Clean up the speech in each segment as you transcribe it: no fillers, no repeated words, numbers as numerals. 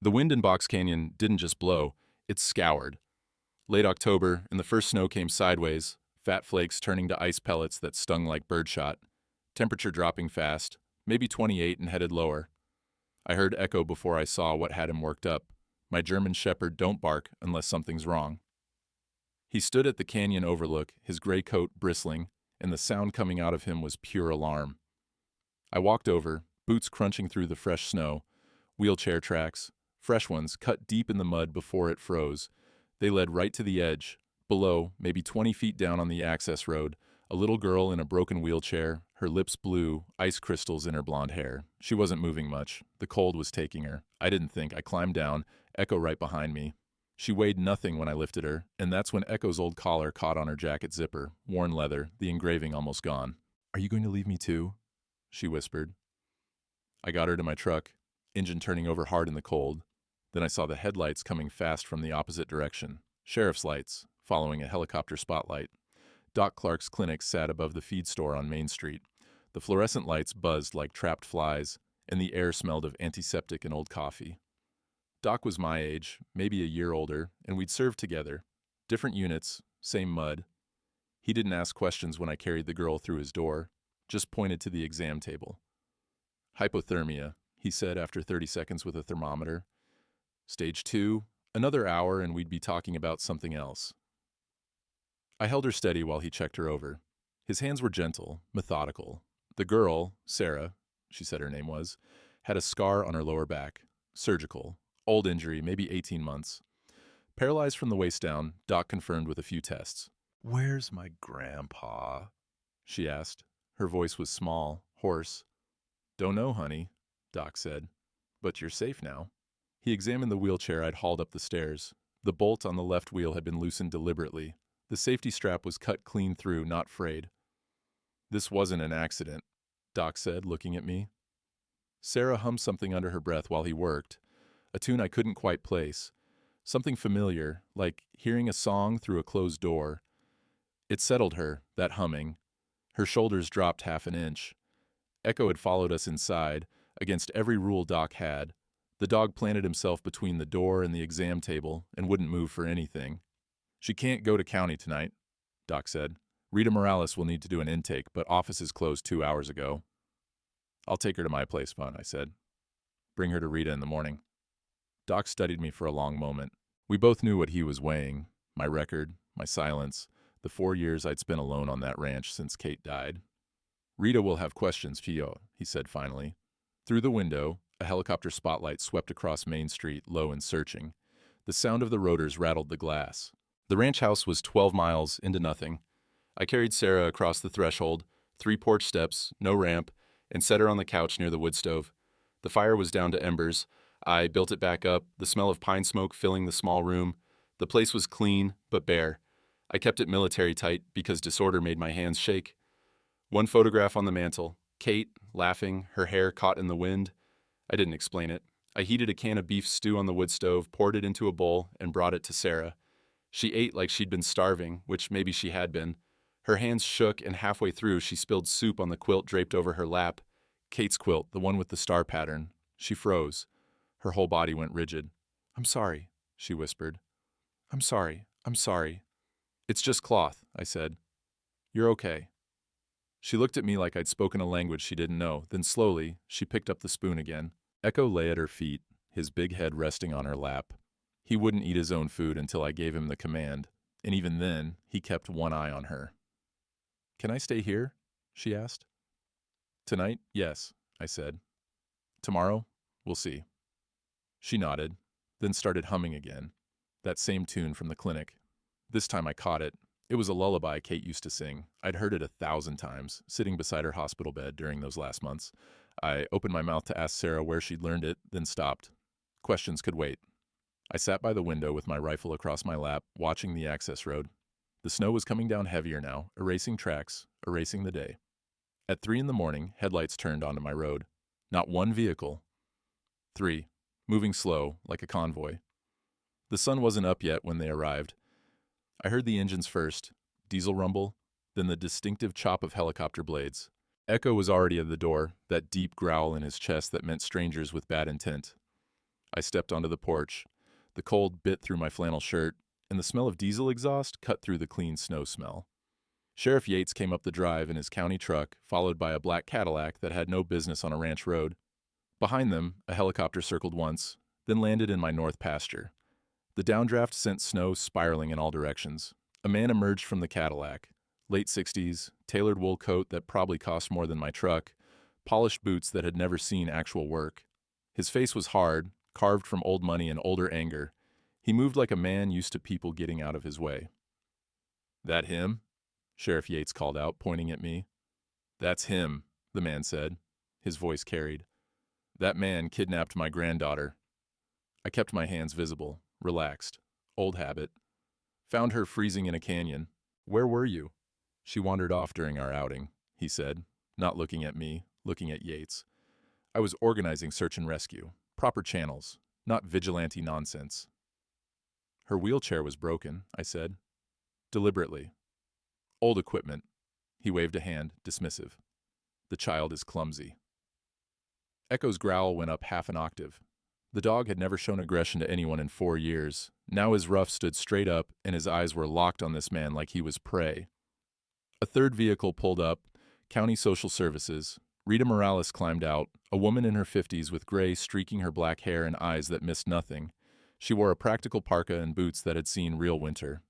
The wind in Box Canyon didn't just blow, it scoured. Late October, and the first snow came sideways, fat flakes turning to ice pellets that stung like birdshot. Temperature dropping fast, maybe 28 and headed lower. I heard Echo before I saw what had him worked up. My German shepherd don't bark unless something's wrong. He stood at the canyon overlook, his gray coat bristling, and the sound coming out of him was pure alarm. I walked over, boots crunching through the fresh snow, wheelchair tracks, fresh ones cut deep in the mud before it froze. They led right to the edge. Below, maybe 20 feet down on the access road, a little girl in a broken wheelchair, her lips blue, ice crystals in her blonde hair. She wasn't moving much. The cold was taking her. I didn't think. I climbed down, Echo right behind me. She weighed nothing when I lifted her, and that's when Echo's old collar caught on her jacket zipper, worn leather, the engraving almost gone. "Are you going to leave me too?" she whispered. I got her to my truck, engine turning over hard in the cold. Then I saw the headlights coming fast from the opposite direction. Sheriff's lights, following a helicopter spotlight. Doc Clark's clinic sat above the feed store on Main Street. The fluorescent lights buzzed like trapped flies, and the air smelled of antiseptic and old coffee. Doc was my age, maybe a year older, and we'd served together. Different units, same mud. He didn't ask questions when I carried the girl through his door, just pointed to the exam table. "Hypothermia," he said after 30 seconds with a thermometer. "Stage 2, another hour and we'd be talking about something else." I held her steady while he checked her over. His hands were gentle, methodical. The girl, Sarah, she said her name was, had a scar on her lower back. Surgical. Old injury, maybe 18 months. Paralyzed from the waist down, Doc confirmed with a few tests. "Where's my grandpa?" she asked. Her voice was small, hoarse. "Don't know, honey," Doc said. "But you're safe now." He examined the wheelchair I'd hauled up the stairs. The bolt on the left wheel had been loosened deliberately. The safety strap was cut clean through, not frayed. "This wasn't an accident," Doc said, looking at me. Sarah hummed something under her breath while he worked, a tune I couldn't quite place. Something familiar, like hearing a song through a closed door. It settled her, that humming. Her shoulders dropped half an inch. Echo had followed us inside, against every rule Doc had. The dog planted himself between the door and the exam table and wouldn't move for anything. "She can't go to county tonight," Doc said. "Rita Morales will need to do an intake, but offices closed 2 hours ago." "I'll take her to my place, Vaughn," I said. "Bring her to Rita in the morning." Doc studied me for a long moment. We both knew what he was weighing, my record, my silence, the 4 years I'd spent alone on that ranch since Kate died. "Rita will have questions, Pio," he said finally. Through the window, a helicopter spotlight swept across Main Street, low and searching. The sound of the rotors rattled the glass. The ranch house was 12 miles into nothing. I carried Sarah across the threshold, 3 porch steps, no ramp, and set her on the couch near the wood stove. The fire was down to embers. I built it back up, the smell of pine smoke filling the small room. The place was clean, but bare. I kept it military tight because disorder made my hands shake. One photograph on the mantel, Kate, laughing, her hair caught in the wind. I didn't explain it. I heated a can of beef stew on the wood stove, poured it into a bowl, and brought it to Sarah. She ate like she'd been starving, which maybe she had been. Her hands shook, and halfway through she spilled soup on the quilt draped over her lap. Kate's quilt, the one with the star pattern. She froze. Her whole body went rigid. "I'm sorry," she whispered. I'm sorry. "It's just cloth," I said. "You're okay." She looked at me like I'd spoken a language she didn't know. Then slowly, she picked up the spoon again. Echo lay at her feet, his big head resting on her lap. He wouldn't eat his own food until I gave him the command, and even then, he kept one eye on her. "Can I stay here?" she asked. "Tonight, yes," I said. "Tomorrow, we'll see." She nodded, then started humming again. That same tune from the clinic. This time I caught it. It was a lullaby Kate used to sing. I'd heard it 1,000 times, sitting beside her hospital bed during those last months. I opened my mouth to ask Sarah where she'd learned it, then stopped. Questions could wait. I sat by the window with my rifle across my lap, watching the access road. The snow was coming down heavier now, erasing tracks, erasing the day. At 3 in the morning, headlights turned onto my road. Not one vehicle. 3, moving slow, like a convoy. The sun wasn't up yet when they arrived. I heard the engines first, diesel rumble, then the distinctive chop of helicopter blades. Echo was already at the door, that deep growl in his chest that meant strangers with bad intent. I stepped onto the porch. The cold bit through my flannel shirt, and the smell of diesel exhaust cut through the clean snow smell. Sheriff Yates came up the drive in his county truck, followed by a black Cadillac that had no business on a ranch road. Behind them, a helicopter circled once, then landed in my north pasture. The downdraft sent snow spiraling in all directions. A man emerged from the Cadillac. Late 60s, tailored wool coat that probably cost more than my truck, polished boots that had never seen actual work. His face was hard, carved from old money and older anger. He moved like a man used to people getting out of his way. "That him?" Sheriff Yates called out, pointing at me. "That's him," the man said. His voice carried. "That man kidnapped my granddaughter." I kept my hands visible, relaxed. Old habit. "Found her freezing in a canyon." "Where were you?" "She wandered off during our outing," he said, not looking at me, looking at Yates. "I was organizing search and rescue. Proper channels, not vigilante nonsense." "Her wheelchair was broken," I said. Deliberately. "Old equipment." He waved a hand, dismissive. "The child is clumsy." Echo's growl went up half an octave. The dog had never shown aggression to anyone in 4 years. Now his ruff stood straight up, and his eyes were locked on this man like he was prey. A third vehicle pulled up, County Social Services. Rita Morales climbed out, a woman in her 50s with gray streaking her black hair and eyes that missed nothing. She wore a practical parka and boots that had seen real winter.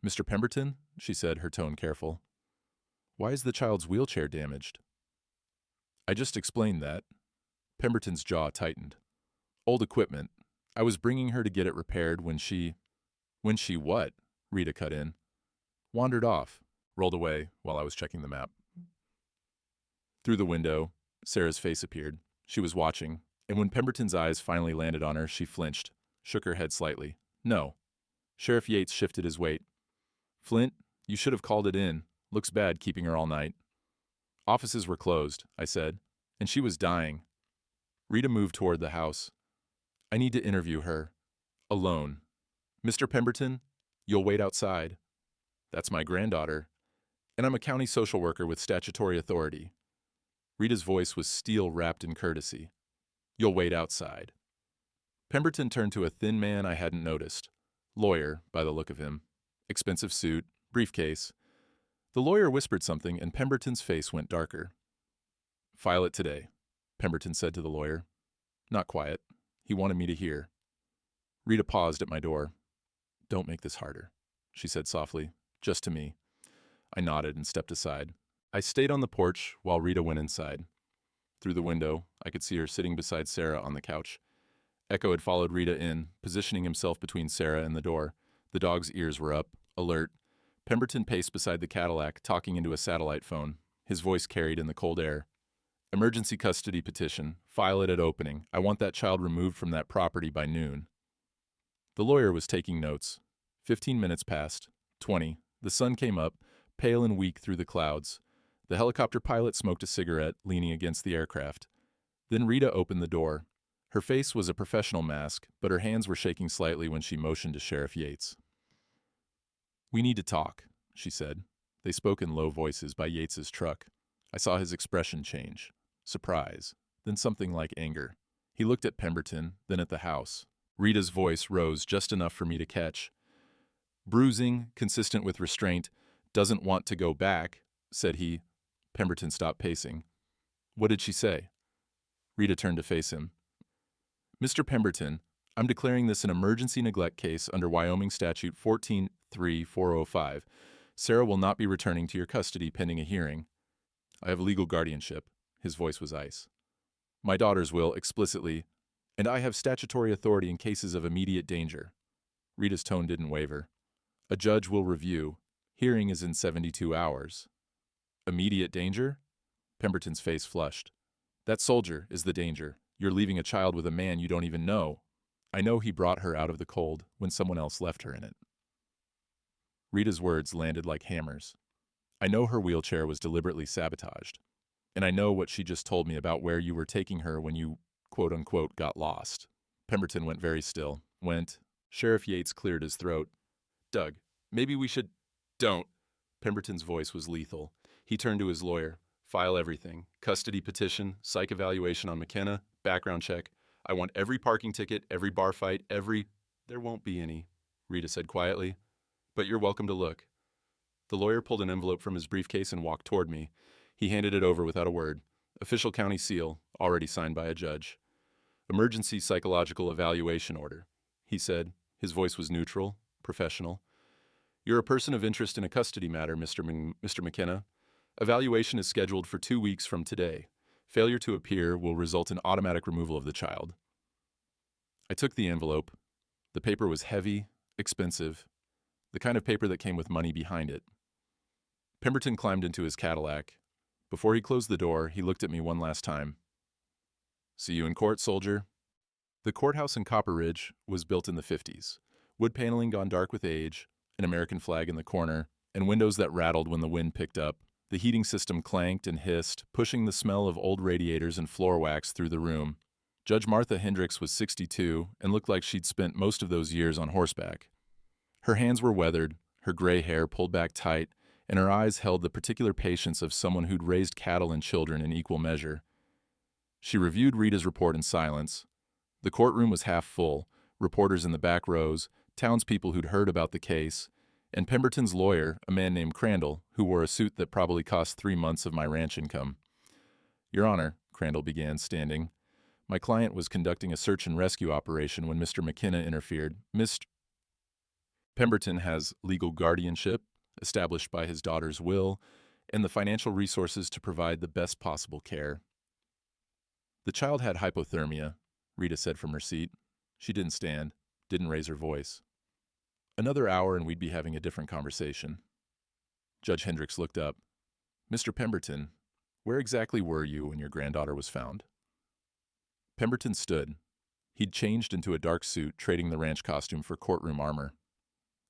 "Mr. Pemberton?" she said, her tone careful. "Why is the child's wheelchair damaged?" I just explained that. Pemberton's jaw tightened. "Old equipment. I was bringing her to get it repaired when she..." "When she what?" Rita cut in. "Wandered off." Rolled away while I was checking the map. Through the window, Sarah's face appeared. She was watching, and when Pemberton's eyes finally landed on her, she flinched, shook her head slightly. "No." Sheriff Yates shifted his weight. "Flint, you should have called it in. Looks bad keeping her all night." "Offices were closed," I said, "and she was dying." Rita moved toward the house. "I need to interview her. Alone." "Mr. Pemberton, you'll wait outside." "That's my granddaughter. And I'm a county social worker with statutory authority." Rita's voice was steel wrapped in courtesy. "You'll wait outside." Pemberton turned to a thin man I hadn't noticed. Lawyer, by the look of him. Expensive suit, briefcase. The lawyer whispered something, and Pemberton's face went darker. "File it today," Pemberton said to the lawyer. Not quiet. He wanted me to hear. Rita paused at my door. "Don't make this harder," she said softly, just to me. I nodded and stepped aside. I stayed on the porch while Rita went inside. Through the window, I could see her sitting beside Sarah on the couch. Echo had followed Rita in, positioning himself between Sarah and the door. The dog's ears were up, alert. Pemberton paced beside the Cadillac, talking into a satellite phone. His voice carried in the cold air. "Emergency custody petition. File it at opening. I want that child removed from that property by noon." The lawyer was taking notes. 15 minutes passed. 20. The sun came up, pale and weak through the clouds. The helicopter pilot smoked a cigarette, leaning against the aircraft. Then Rita opened the door. Her face was a professional mask, but her hands were shaking slightly when she motioned to Sheriff Yates. "We need to talk," she said. They spoke in low voices by Yates's truck. I saw his expression change. Surprise, then something like anger. He looked at Pemberton, then at the house. Rita's voice rose just enough for me to catch. "Bruising, consistent with restraint, doesn't want to go back," said he. Pemberton stopped pacing. "What did she say?" Rita turned to face him. "Mr. Pemberton, I'm declaring this an emergency neglect case under Wyoming Statute 14-3405. Sarah will not be returning to your custody pending a hearing." "I have legal guardianship." His voice was ice. "My daughters will, explicitly, and I have statutory authority in cases of immediate danger." Rita's tone didn't waver. "A judge will review. Hearing is in 72 hours. "Immediate danger?" Pemberton's face flushed. "That soldier is the danger. You're leaving a child with a man you don't even know. I know he brought her out of the cold when someone else left her in it." Rita's words landed like hammers. "I know her wheelchair was deliberately sabotaged. And I know what she just told me about where you were taking her when you, quote-unquote, got lost." Pemberton went very still. Sheriff Yates cleared his throat. "Doug, maybe we should..." "Don't." Pemberton's voice was lethal. He turned to his lawyer. "File everything. Custody petition, psych evaluation on McKenna, background check. I want every parking ticket, every bar fight, every— There won't be any, Rita said quietly, but you're welcome to look. The lawyer pulled an envelope from his briefcase and walked toward me. He handed it over without a word. Official county seal, already signed by a judge. Emergency psychological evaluation order, he said. His voice was neutral, professional. You're a person of interest in a custody matter, Mr. McKenna. Evaluation is scheduled for 2 weeks from today. Failure to appear will result in automatic removal of the child. I took the envelope. The paper was heavy, expensive, the kind of paper that came with money behind it. Pemberton climbed into his Cadillac. Before he closed the door, he looked at me one last time. See you in court, soldier. The courthouse in Copper Ridge was built in the 50s. Wood paneling gone dark with age, an American flag in the corner, and windows that rattled when the wind picked up. The heating system clanked and hissed, pushing the smell of old radiators and floor wax through the room. Judge Martha Hendricks was 62 and looked like she'd spent most of those years on horseback. Her hands were weathered, her gray hair pulled back tight, and her eyes held the particular patience of someone who'd raised cattle and children in equal measure. She reviewed Rita's report in silence. The courtroom was half full, reporters in the back rows, townspeople who'd heard about the case, and Pemberton's lawyer, a man named Crandall, who wore a suit that probably cost 3 months of my ranch income. Your Honor, Crandall began, standing. My client was conducting a search and rescue operation when Mr. McKenna interfered. Mr. Pemberton has legal guardianship, established by his daughter's will, and the financial resources to provide the best possible care. The child had hypothermia, Rita said from her seat. She didn't stand, didn't raise her voice. Another hour and we'd be having a different conversation. Judge Hendricks looked up. Mr. Pemberton, where exactly were you when your granddaughter was found? Pemberton stood. He'd changed into a dark suit, trading the ranch costume for courtroom armor.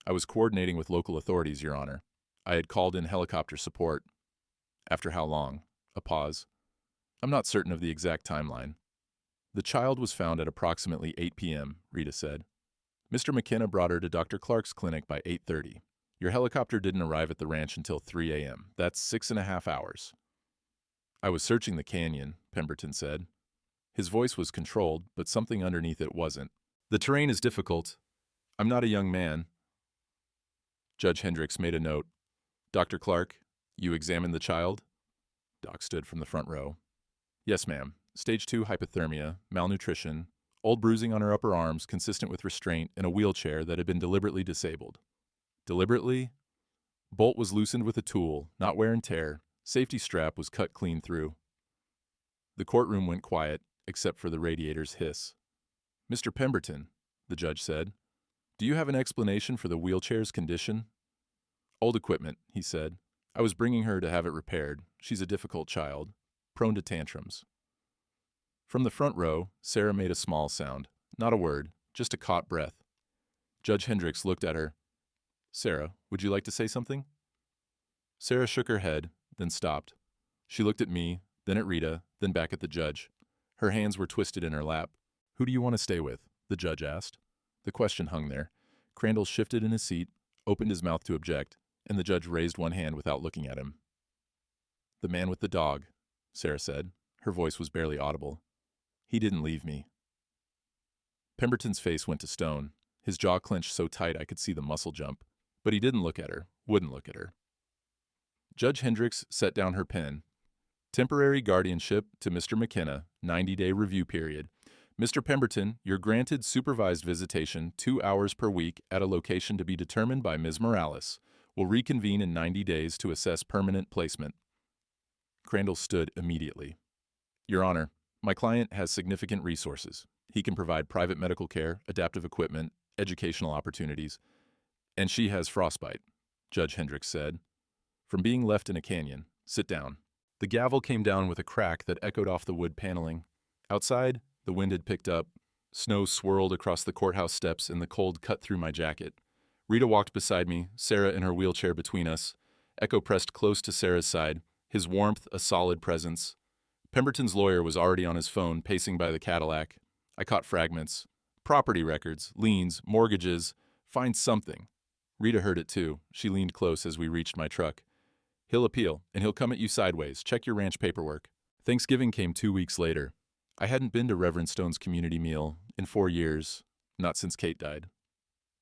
I was coordinating with local authorities, Your Honor. I had called in helicopter support. After how long? A pause. I'm not certain of the exact timeline. The child was found at approximately 8 p.m., Rita said. Mr. McKenna brought her to Dr. Clark's clinic by 8:30. Your helicopter didn't arrive at the ranch until 3 a.m. That's 6.5 hours. I was searching the canyon, Pemberton said. His voice was controlled, but something underneath it wasn't. The terrain is difficult. I'm not a young man. Judge Hendricks made a note. Dr. Clark, you examined the child? Doc stood from the front row. Yes, ma'am. Stage 2 hypothermia, malnutrition, old bruising on her upper arms consistent with restraint in a wheelchair that had been deliberately disabled. Deliberately? Bolt was loosened with a tool, not wear and tear. Safety strap was cut clean through. The courtroom went quiet, except for the radiator's hiss. Mr. Pemberton, the judge said, do you have an explanation for the wheelchair's condition? Old equipment, he said. I was bringing her to have it repaired. She's a difficult child, prone to tantrums. From the front row, Sarah made a small sound. Not a word, just a caught breath. Judge Hendricks looked at her. Sarah, would you like to say something? Sarah shook her head, then stopped. She looked at me, then at Rita, then back at the judge. Her hands were twisted in her lap. Who do you want to stay with? The judge asked. The question hung there. Crandall shifted in his seat, opened his mouth to object, and the judge raised one hand without looking at him. The man with the dog, Sarah said. Her voice was barely audible. He didn't leave me. Pemberton's face went to stone. His jaw clenched so tight I could see the muscle jump. But he didn't look at her, wouldn't look at her. Judge Hendricks set down her pen. Temporary guardianship to Mr. McKenna, 90-day review period. Mr. Pemberton, you're granted supervised visitation 2 hours per week at a location to be determined by Ms. Morales. We'll reconvene in 90 days to assess permanent placement. Crandall stood immediately. Your Honor, my client has significant resources. He can provide private medical care, adaptive equipment, educational opportunities. And she has frostbite, Judge Hendricks said. From being left in a canyon. Sit down. The gavel came down with a crack that echoed off the wood paneling. Outside, the wind had picked up. Snow swirled across the courthouse steps and the cold cut through my jacket. Rita walked beside me, Sarah in her wheelchair between us. Echo pressed close to Sarah's side, his warmth a solid presence. Pemberton's lawyer was already on his phone, pacing by the Cadillac. I caught fragments. Property records, liens, mortgages. Find something. Rita heard it too. She leaned close as we reached my truck. He'll appeal, and he'll come at you sideways. Check your ranch paperwork. Thanksgiving came 2 weeks later. I hadn't been to Reverend Stone's community meal in 4 years, not since Kate died.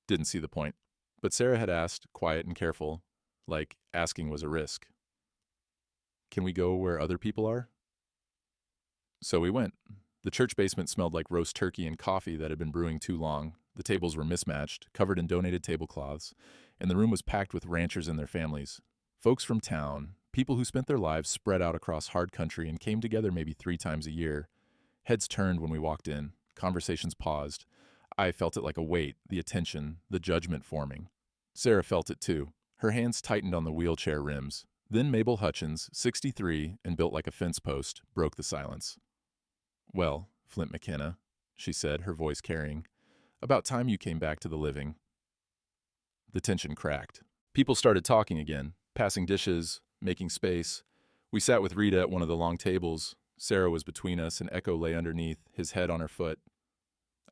Didn't see the point. But Sarah had asked, quiet and careful, like asking was a risk. Can we go where other people are? So we went. The church basement smelled like roast turkey and coffee that had been brewing too long. The tables were mismatched, covered in donated tablecloths, and the room was packed with ranchers and their families. Folks from town, people who spent their lives spread out across hard country and came together maybe 3 times a year. Heads turned when we walked in. Conversations paused. I felt it like a weight, the attention, the judgment forming. Sarah felt it too. Her hands tightened on the wheelchair rims. Then Mabel Hutchins, 63 and built like a fence post, broke the silence. Well, Flint McKenna, she said, her voice carrying, about time you came back to the living. The tension cracked. People started talking again, passing dishes, making space. We sat with Rita at one of the long tables. Sarah was between us and Echo lay underneath, his head on her foot.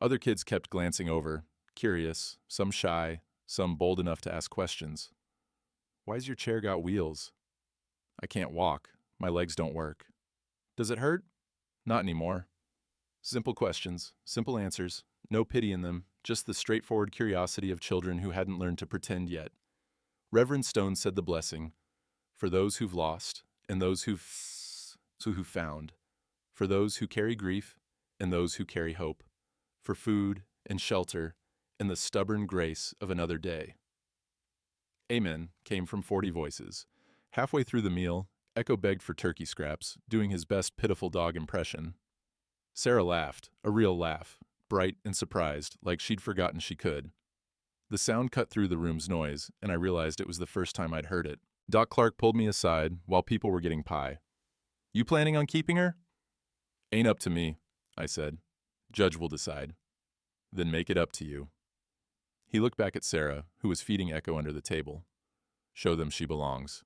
Other kids kept glancing over, curious, some shy, some bold enough to ask questions. Why's your chair got wheels? I can't walk. My legs don't work. Does it hurt? Not anymore. Simple questions, simple answers, no pity in them, just the straightforward curiosity of children who hadn't learned to pretend yet. Reverend Stone said the blessing, for those who've lost and those who've found, for those who carry grief and those who carry hope, for food and shelter and the stubborn grace of another day. Amen came from 40 voices. Halfway through the meal, Echo begged for turkey scraps, doing his best pitiful dog impression. Sarah laughed, a real laugh, bright and surprised, like she'd forgotten she could. The sound cut through the room's noise, and I realized it was the first time I'd heard it. Doc Clark pulled me aside while people were getting pie. You planning on keeping her? Ain't up to me, I said. Judge will decide. Then make it up to you. He looked back at Sarah, who was feeding Echo under the table. Show them she belongs.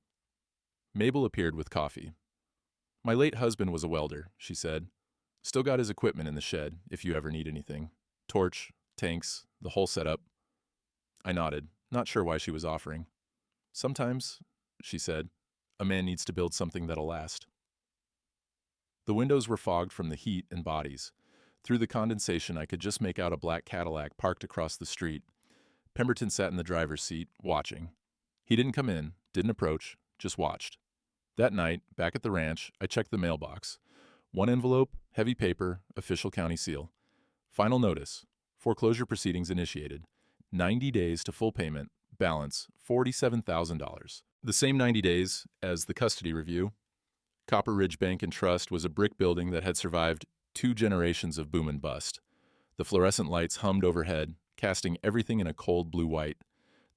Mabel appeared with coffee. My late husband was a welder, she said. Still got his equipment in the shed, if you ever need anything. Torch, tanks, the whole setup. I nodded, not sure why she was offering. Sometimes, she said, a man needs to build something that'll last. The windows were fogged from the heat and bodies. Through the condensation, I could just make out a black Cadillac parked across the street. Pemberton sat in the driver's seat, watching. He didn't come in, didn't approach, just watched. That night, back at the ranch, I checked the mailbox. One envelope, heavy paper, official county seal. Final notice. Foreclosure proceedings initiated. 90 days to full payment. Balance, $47,000. The same 90 days as the custody review. Copper Ridge Bank and Trust was a brick building that had survived 2 generations of boom and bust. The fluorescent lights hummed overhead, casting everything in a cold blue-white.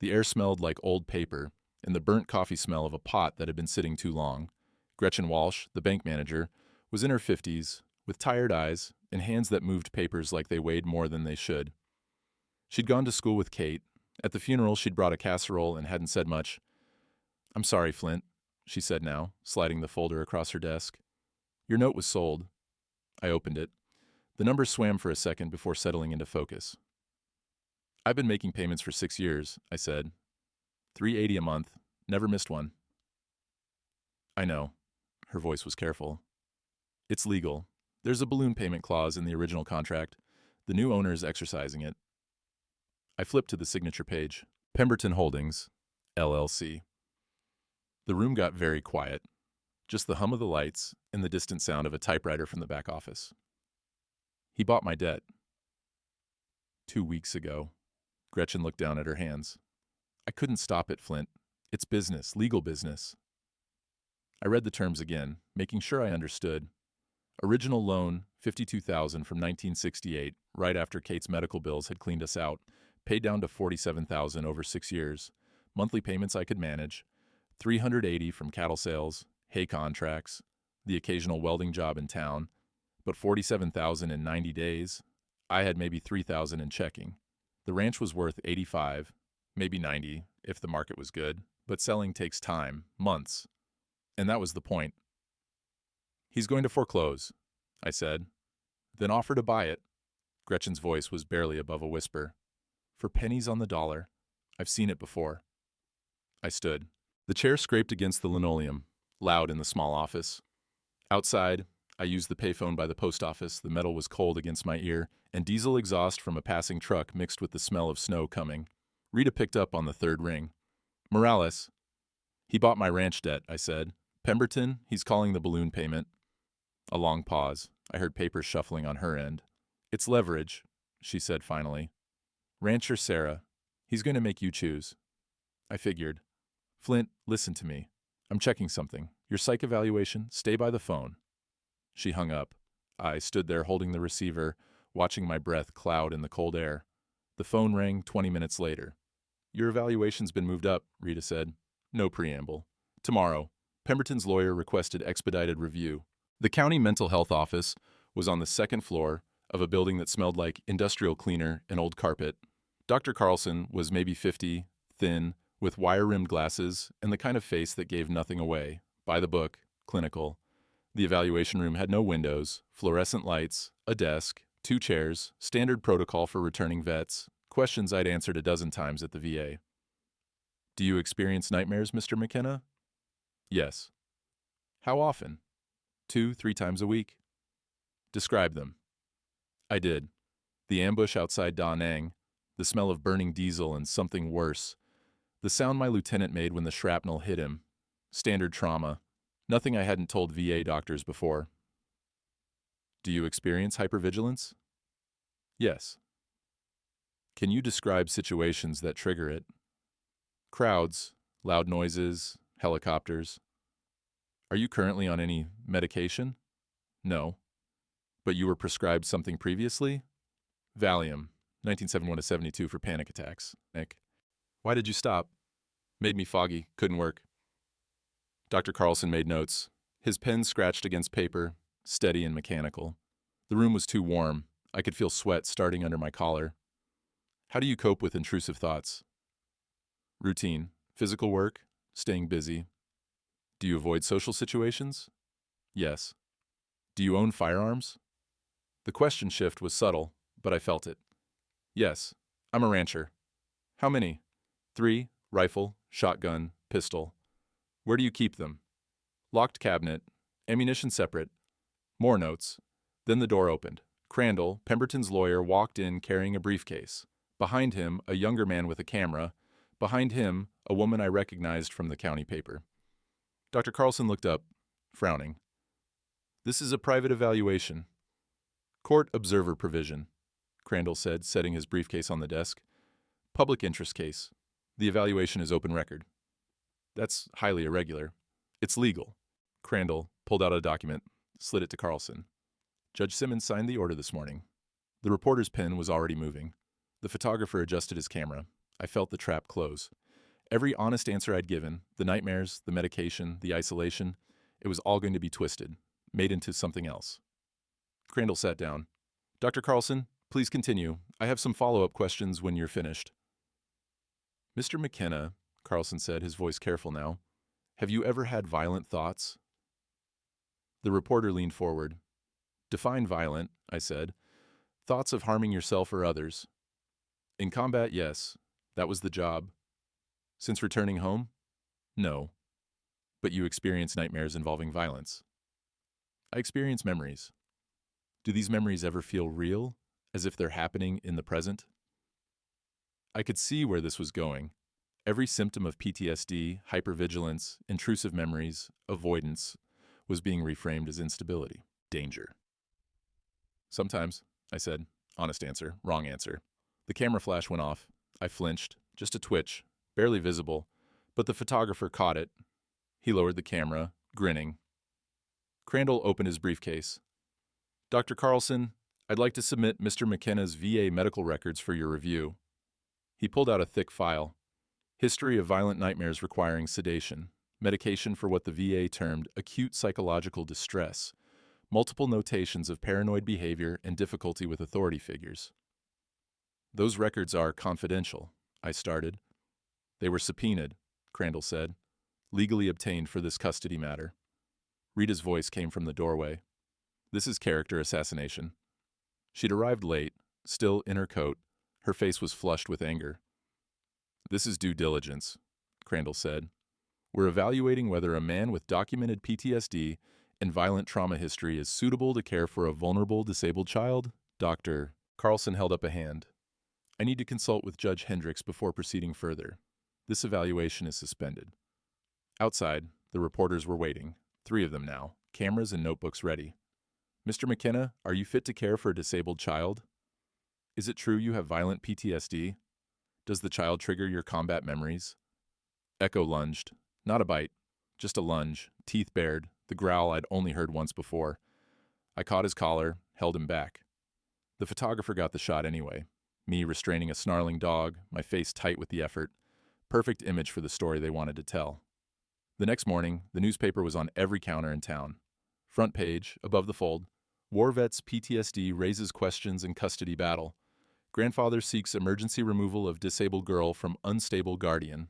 The air smelled like old paper, and the burnt coffee smell of a pot that had been sitting too long. Gretchen Walsh, the bank manager, was in her 50s, with tired eyes and hands that moved papers like they weighed more than they should. She'd gone to school with Kate. At the funeral, she'd brought a casserole and hadn't said much. I'm sorry, Flint, she said now, sliding the folder across her desk. Your note was sold. I opened it. The numbers swam for a second before settling into focus. I've been making payments for 6 years, I said. $380 a month. Never missed one. I know. Her voice was careful. It's legal. There's a balloon payment clause in the original contract. The new owner is exercising it. I flipped to the signature page. Pemberton Holdings, LLC. The room got very quiet. Just the hum of the lights and the distant sound of a typewriter from the back office. He bought my debt. 2 weeks ago. Gretchen looked down at her hands. I couldn't stop it, Flint. It's business, legal business. I read the terms again, making sure I understood. Original loan, $52,000 from 1968, right after Kate's medical bills had cleaned us out, paid down to $47,000 over 6 years. Monthly payments I could manage. $380 from cattle sales, hay contracts, the occasional welding job in town. But $47,000 in 90 days? I had maybe $3,000 in checking. The ranch was worth $85, maybe $90 if the market was good, but selling takes time, months. And that was the point. He's going to foreclose, I said. Then offer to buy it. Gretchen's voice was barely above a whisper. For pennies on the dollar. I've seen it before. I stood. The chair scraped against the linoleum, loud in the small office. Outside, I used the payphone by the post office. The metal was cold against my ear, and diesel exhaust from a passing truck mixed with the smell of snow coming. Rita picked up on the third ring. Morales. He bought my ranch debt, I said. Pemberton, he's calling the balloon payment. A long pause. I heard papers shuffling on her end. It's leverage, she said finally. Rancher Sarah. He's going to make you choose. I figured. Flint, listen to me. I'm checking something. Your psych evaluation, stay by the phone. She hung up. I stood there holding the receiver, watching my breath cloud in the cold air. The phone rang 20 minutes later. Your evaluation's been moved up, Rita said. No preamble. Tomorrow. Pemberton's lawyer requested expedited review. The county mental health office was on the second floor of a building that smelled like industrial cleaner and old carpet. Dr. Carlson was maybe 50, thin, with wire-rimmed glasses and the kind of face that gave nothing away. By the book, clinical. The evaluation room had no windows, fluorescent lights, a desk, 2 chairs, standard protocol for returning vets, questions I'd answered a dozen times at the VA. Do you experience nightmares, Mr. McKenna? Yes. How often? 2, 3 times a week. Describe them. I did. The ambush outside Da Nang, the smell of burning diesel and something worse, the sound my lieutenant made when the shrapnel hit him, standard trauma, nothing I hadn't told VA doctors before. Do you experience hypervigilance? Yes. Can you describe situations that trigger it? Crowds, loud noises, helicopters. Are you currently on any medication? No. But you were prescribed something previously? Valium, 1971-72 for panic attacks. Nick. Why did you stop? Made me foggy, couldn't work. Dr. Carlson made notes. His pen scratched against paper, steady and mechanical. The room was too warm. I could feel sweat starting under my collar. How do you cope with intrusive thoughts? Routine. Physical work. Staying busy. Do you avoid social situations? Yes. Do you own firearms? The question shift was subtle, but I felt it. Yes. I'm a rancher. How many? 3, rifle, shotgun, pistol. Where do you keep them? Locked cabinet. Ammunition separate. More notes. Then the door opened. Crandall, Pemberton's lawyer, walked in carrying a briefcase. Behind him, a younger man with a camera. Behind him, a woman I recognized from the county paper. Dr. Carlson looked up, frowning. This is a private evaluation. Court observer provision, Crandall said, setting his briefcase on the desk. Public interest case. The evaluation is open record. That's highly irregular. It's legal. Crandall pulled out a document, slid it to Carlson. Judge Simmons signed the order this morning. The reporter's pen was already moving. The photographer adjusted his camera. I felt the trap close. Every honest answer I'd given, the nightmares, the medication, the isolation, it was all going to be twisted, made into something else. Crandall sat down. Dr. Carlson, please continue. I have some follow-up questions when you're finished. Mr. McKenna, Carlson said, his voice careful now, have you ever had violent thoughts? The reporter leaned forward. Define violent, I said. Thoughts of harming yourself or others. In combat, yes. That was the job. Since returning home? No. But you experience nightmares involving violence. I experience memories. Do these memories ever feel real, as if they're happening in the present? I could see where this was going. Every symptom of PTSD, hypervigilance, intrusive memories, avoidance, was being reframed as instability, danger. Sometimes, I said. Honest answer, wrong answer. The camera flash went off. I flinched, just a twitch, barely visible, but the photographer caught it. He lowered the camera, grinning. Crandall opened his briefcase. Dr. Carlson, I'd like to submit Mr. McKenna's VA medical records for your review. He pulled out a thick file. History of violent nightmares requiring sedation, medication for what the VA termed acute psychological distress, multiple notations of paranoid behavior and difficulty with authority figures. Those records are confidential, I started. They were subpoenaed, Crandall said, legally obtained for this custody matter. Rita's voice came from the doorway. This is character assassination. She'd arrived late, still in her coat. Her face was flushed with anger. This is due diligence, Crandall said. We're evaluating whether a man with documented PTSD and violent trauma history is suitable to care for a vulnerable disabled child? Dr. Carlson held up a hand. I need to consult with Judge Hendricks before proceeding further. This evaluation is suspended. Outside, the reporters were waiting, 3 of them now, cameras and notebooks ready. Mr. McKenna, are you fit to care for a disabled child? Is it true you have violent PTSD? Does the child trigger your combat memories? Echo lunged. Not a bite, just a lunge, teeth bared, the growl I'd only heard once before. I caught his collar, held him back. The photographer got the shot anyway. Me restraining a snarling dog, my face tight with the effort. Perfect image for the story they wanted to tell. The next morning, the newspaper was on every counter in town. Front page, above the fold, War Vets PTSD raises questions in custody battle. Grandfather seeks emergency removal of disabled girl from unstable guardian.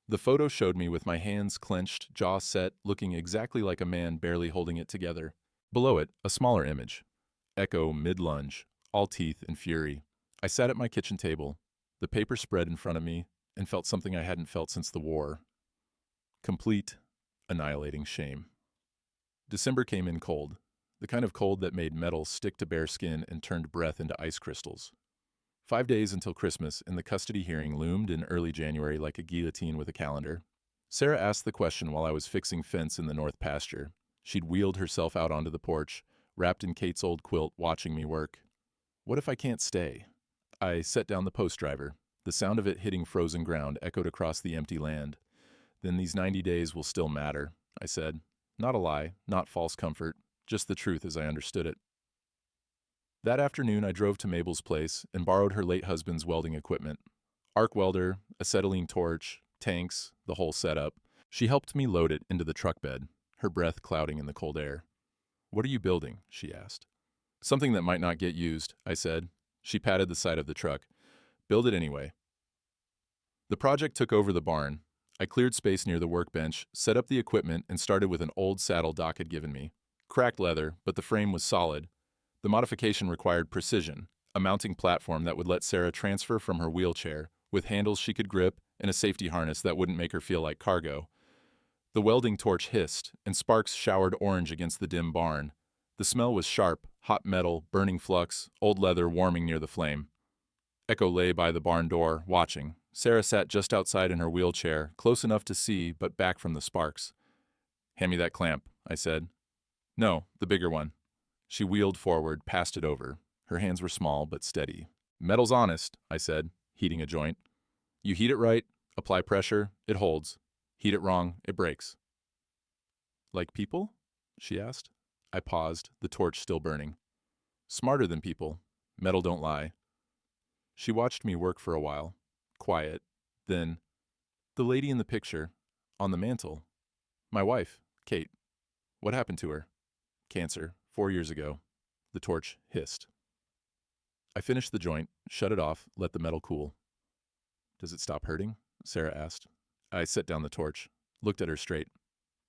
The photo showed me with my hands clenched, jaw set, looking exactly like a man barely holding it together. Below it, a smaller image. Echo mid-lunge, all teeth and fury. I sat at my kitchen table, the paper spread in front of me, and felt something I hadn't felt since the war. Complete, annihilating shame. December came in cold, the kind of cold that made metal stick to bare skin and turned breath into ice crystals. 5 days until Christmas, and the custody hearing loomed in early January like a guillotine with a calendar. Sarah asked the question while I was fixing fence in the north pasture. She'd wheeled herself out onto the porch, wrapped in Kate's old quilt, watching me work. What if I can't stay? I set down the post driver. The sound of it hitting frozen ground echoed across the empty land. Then these 90 days will still matter, I said. Not a lie, not false comfort, just the truth as I understood it. That afternoon, I drove to Mabel's place and borrowed her late husband's welding equipment. Arc welder, acetylene torch, tanks, the whole setup. She helped me load it into the truck bed, her breath clouding in the cold air. What are you building? She asked. Something that might not get used, I said. She patted the side of the truck. Build it anyway. The project took over the barn. I cleared space near the workbench, set up the equipment, and started with an old saddle Doc had given me. Cracked leather, but the frame was solid. The modification required precision, a mounting platform that would let Sarah transfer from her wheelchair, with handles she could grip and a safety harness that wouldn't make her feel like cargo. The welding torch hissed, and sparks showered orange against the dim barn. The smell was sharp, hot metal, burning flux, old leather warming near the flame. Echo lay by the barn door, watching. Sarah sat just outside in her wheelchair, close enough to see, but back from the sparks. Hand me that clamp, I said. No, the bigger one. She wheeled forward, passed it over. Her hands were small, but steady. Metal's honest, I said, heating a joint. You heat it right, apply pressure, it holds. Heat it wrong, it breaks. Like people? She asked. I paused, the torch still burning. Smarter than people. Metal don't lie. She watched me work for a while. Quiet. Then, the lady in the picture, on the mantel. My wife, Kate. What happened to her? Cancer, 4 years ago. The torch hissed. I finished the joint, shut it off, let the metal cool. Does it stop hurting? Sarah asked. I set down the torch, looked at her straight.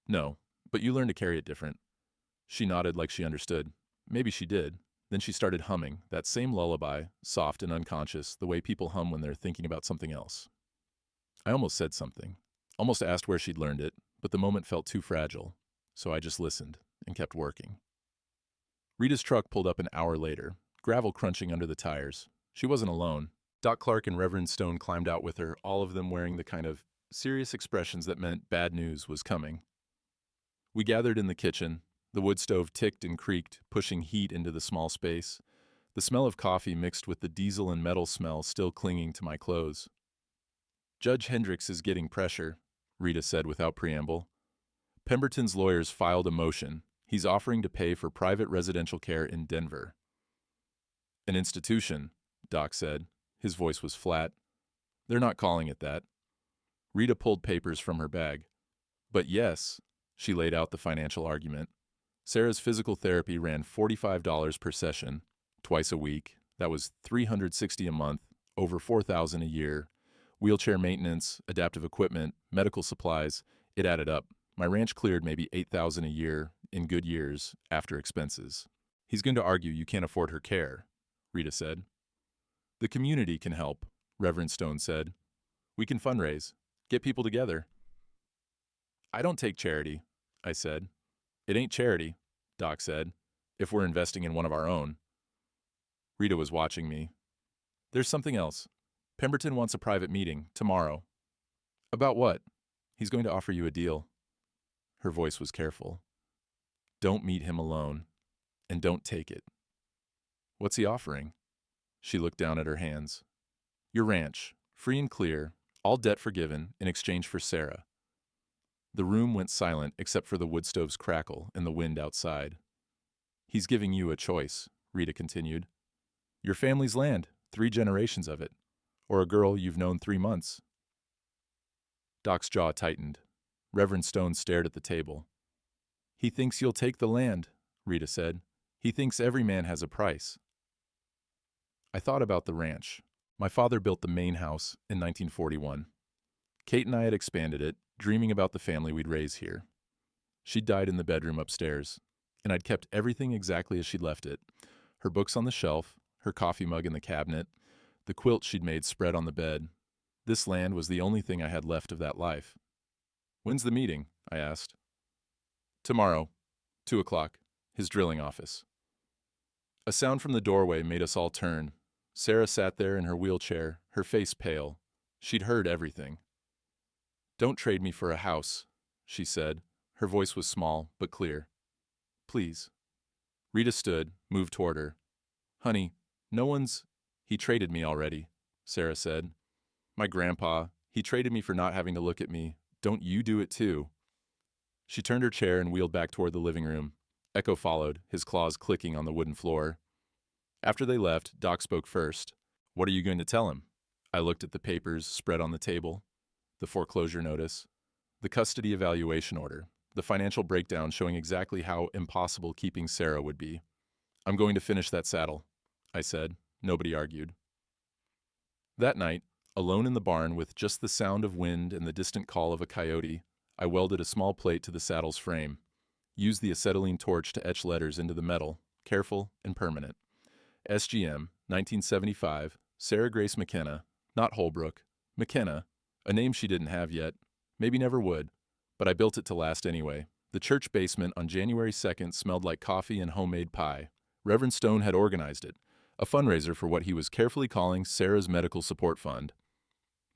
No, but you learn to carry it different. She nodded like she understood. Maybe she did. Then she started humming, that same lullaby, soft and unconscious, the way people hum when they're thinking about something else. I almost said something, almost asked where she'd learned it, but the moment felt too fragile, so I just listened and kept working. Rita's truck pulled up an hour later, gravel crunching under the tires. She wasn't alone. Doc Clark and Reverend Stone climbed out with her, all of them wearing the kind of serious expressions that meant bad news was coming. We gathered in the kitchen. The wood stove ticked and creaked, pushing heat into the small space. The smell of coffee mixed with the diesel and metal smell still clinging to my clothes. Judge Hendricks is getting pressure, Rita said without preamble. Pemberton's lawyers filed a motion. He's offering to pay for private residential care in Denver. An institution, Doc said. His voice was flat. They're not calling it that. Rita pulled papers from her bag. But yes, she laid out the financial argument. Sarah's physical therapy ran $45 per session, twice a week. That was $360 a month, over $4,000 a year. Wheelchair maintenance, adaptive equipment, medical supplies, it added up. My ranch cleared maybe $8,000 a year in good years after expenses. He's going to argue you can't afford her care, Rita said. The community can help, Reverend Stone said. We can fundraise, get people together. I don't take charity, I said. It ain't charity, Doc said, if we're investing in one of our own. Rita was watching me. There's something else. Pemberton wants a private meeting, tomorrow. About what? He's going to offer you a deal. Her voice was careful. Don't meet him alone, and don't take it. What's he offering? She looked down at her hands. Your ranch, free and clear, all debt forgiven, in exchange for Sarah. The room went silent except for the wood stove's crackle and the wind outside. He's giving you a choice, Rita continued. Your family's land, 3 generations of it, or a girl you've known 3 months. Doc's jaw tightened. Reverend Stone stared at the table. He thinks you'll take the land, Rita said. He thinks every man has a price. I thought about the ranch. My father built the main house in 1941. Kate and I had expanded it, dreaming about the family we'd raise here. She'd died in the bedroom upstairs, and I'd kept everything exactly as she'd left it. Her books on the shelf, her coffee mug in the cabinet, the quilt she'd made spread on the bed. This land was the only thing I had left of that life. When's the meeting? I asked. Tomorrow, 2 o'clock, his drilling office. A sound from the doorway made us all turn. Sarah sat there in her wheelchair, her face pale. She'd heard everything. Don't trade me for a house, she said. Her voice was small, but clear. Please. Rita stood, moved toward her. Honey, no one's... He traded me already, Sarah said. My grandpa, he traded me for not having to look at me. Don't you do it too. She turned her chair and wheeled back toward the living room. Echo followed, his claws clicking on the wooden floor. After they left, Doc spoke first. What are you going to tell him? I looked at the papers spread on the table. The foreclosure notice, the custody evaluation order, the financial breakdown showing exactly how impossible keeping Sarah would be. I'm going to finish that saddle, I said. Nobody argued. That night, alone in the barn with just the sound of wind and the distant call of a coyote, I welded a small plate to the saddle's frame, used the acetylene torch to etch letters into the metal, careful and permanent. SGM, 1975, Sarah Grace McKenna, not Holbrook, McKenna, a name she didn't have yet, maybe never would, but I built it to last anyway. The church basement on January 2nd smelled like coffee and homemade pie. Reverend Stone had organized it, a fundraiser for what he was carefully calling Sarah's Medical Support Fund.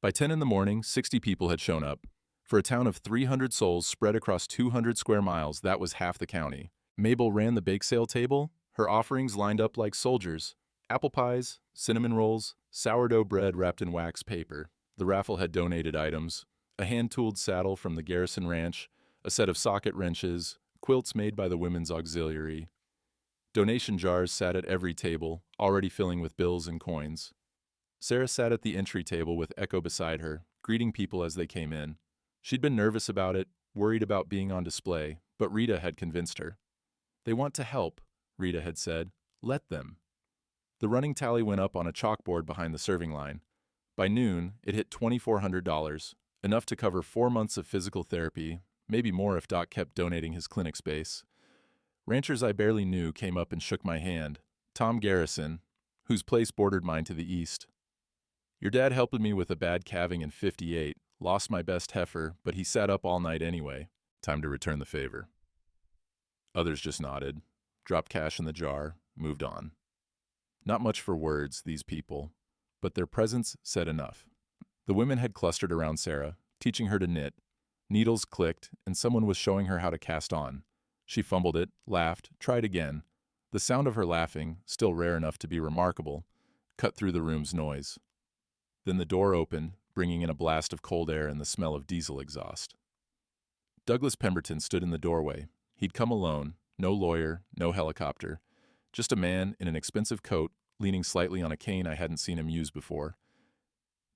By 10 in the morning, 60 people had shown up. For a town of 300 souls spread across 200 square miles, that was half the county. Mabel ran the bake sale table, her offerings lined up like soldiers. Apple pies, cinnamon rolls, sourdough bread wrapped in wax paper. The raffle had donated items, a hand-tooled saddle from the Garrison Ranch, a set of socket wrenches, quilts made by the Women's Auxiliary. Donation jars sat at every table, already filling with bills and coins. Sarah sat at the entry table with Echo beside her, greeting people as they came in. She'd been nervous about it, worried about being on display, but Rita had convinced her. They want to help, Rita had said. Let them. The running tally went up on a chalkboard behind the serving line. By noon, it hit $2,400, enough to cover 4 months of physical therapy, maybe more if Doc kept donating his clinic space. Ranchers I barely knew came up and shook my hand. Tom Garrison, whose place bordered mine to the east. Your dad helped me with a bad calving in '58, lost my best heifer, but he sat up all night anyway. Time to return the favor. Others just nodded, dropped cash in the jar, moved on. Not much for words, these people, but their presence said enough. The women had clustered around Sarah, teaching her to knit. Needles clicked, and someone was showing her how to cast on. She fumbled it, laughed, tried again. The sound of her laughing, still rare enough to be remarkable, cut through the room's noise. Then the door opened, bringing in a blast of cold air and the smell of diesel exhaust. Douglas Pemberton stood in the doorway. He'd come alone, no lawyer, no helicopter, just a man in an expensive coat, leaning slightly on a cane I hadn't seen him use before.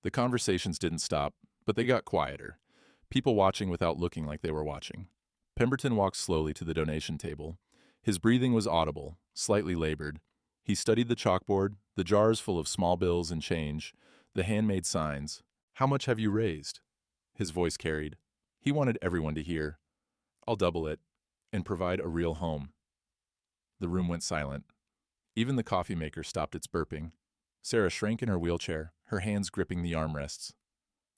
The conversations didn't stop, but they got quieter, people watching without looking like they were watching. Pemberton walked slowly to the donation table. His breathing was audible, slightly labored. He studied the chalkboard, the jars full of small bills and change, the handmade signs. How much have you raised? His voice carried. He wanted everyone to hear. I'll double it and provide a real home. The room went silent. Even the coffee maker stopped its burping. Sarah shrank in her wheelchair, her hands gripping the armrests.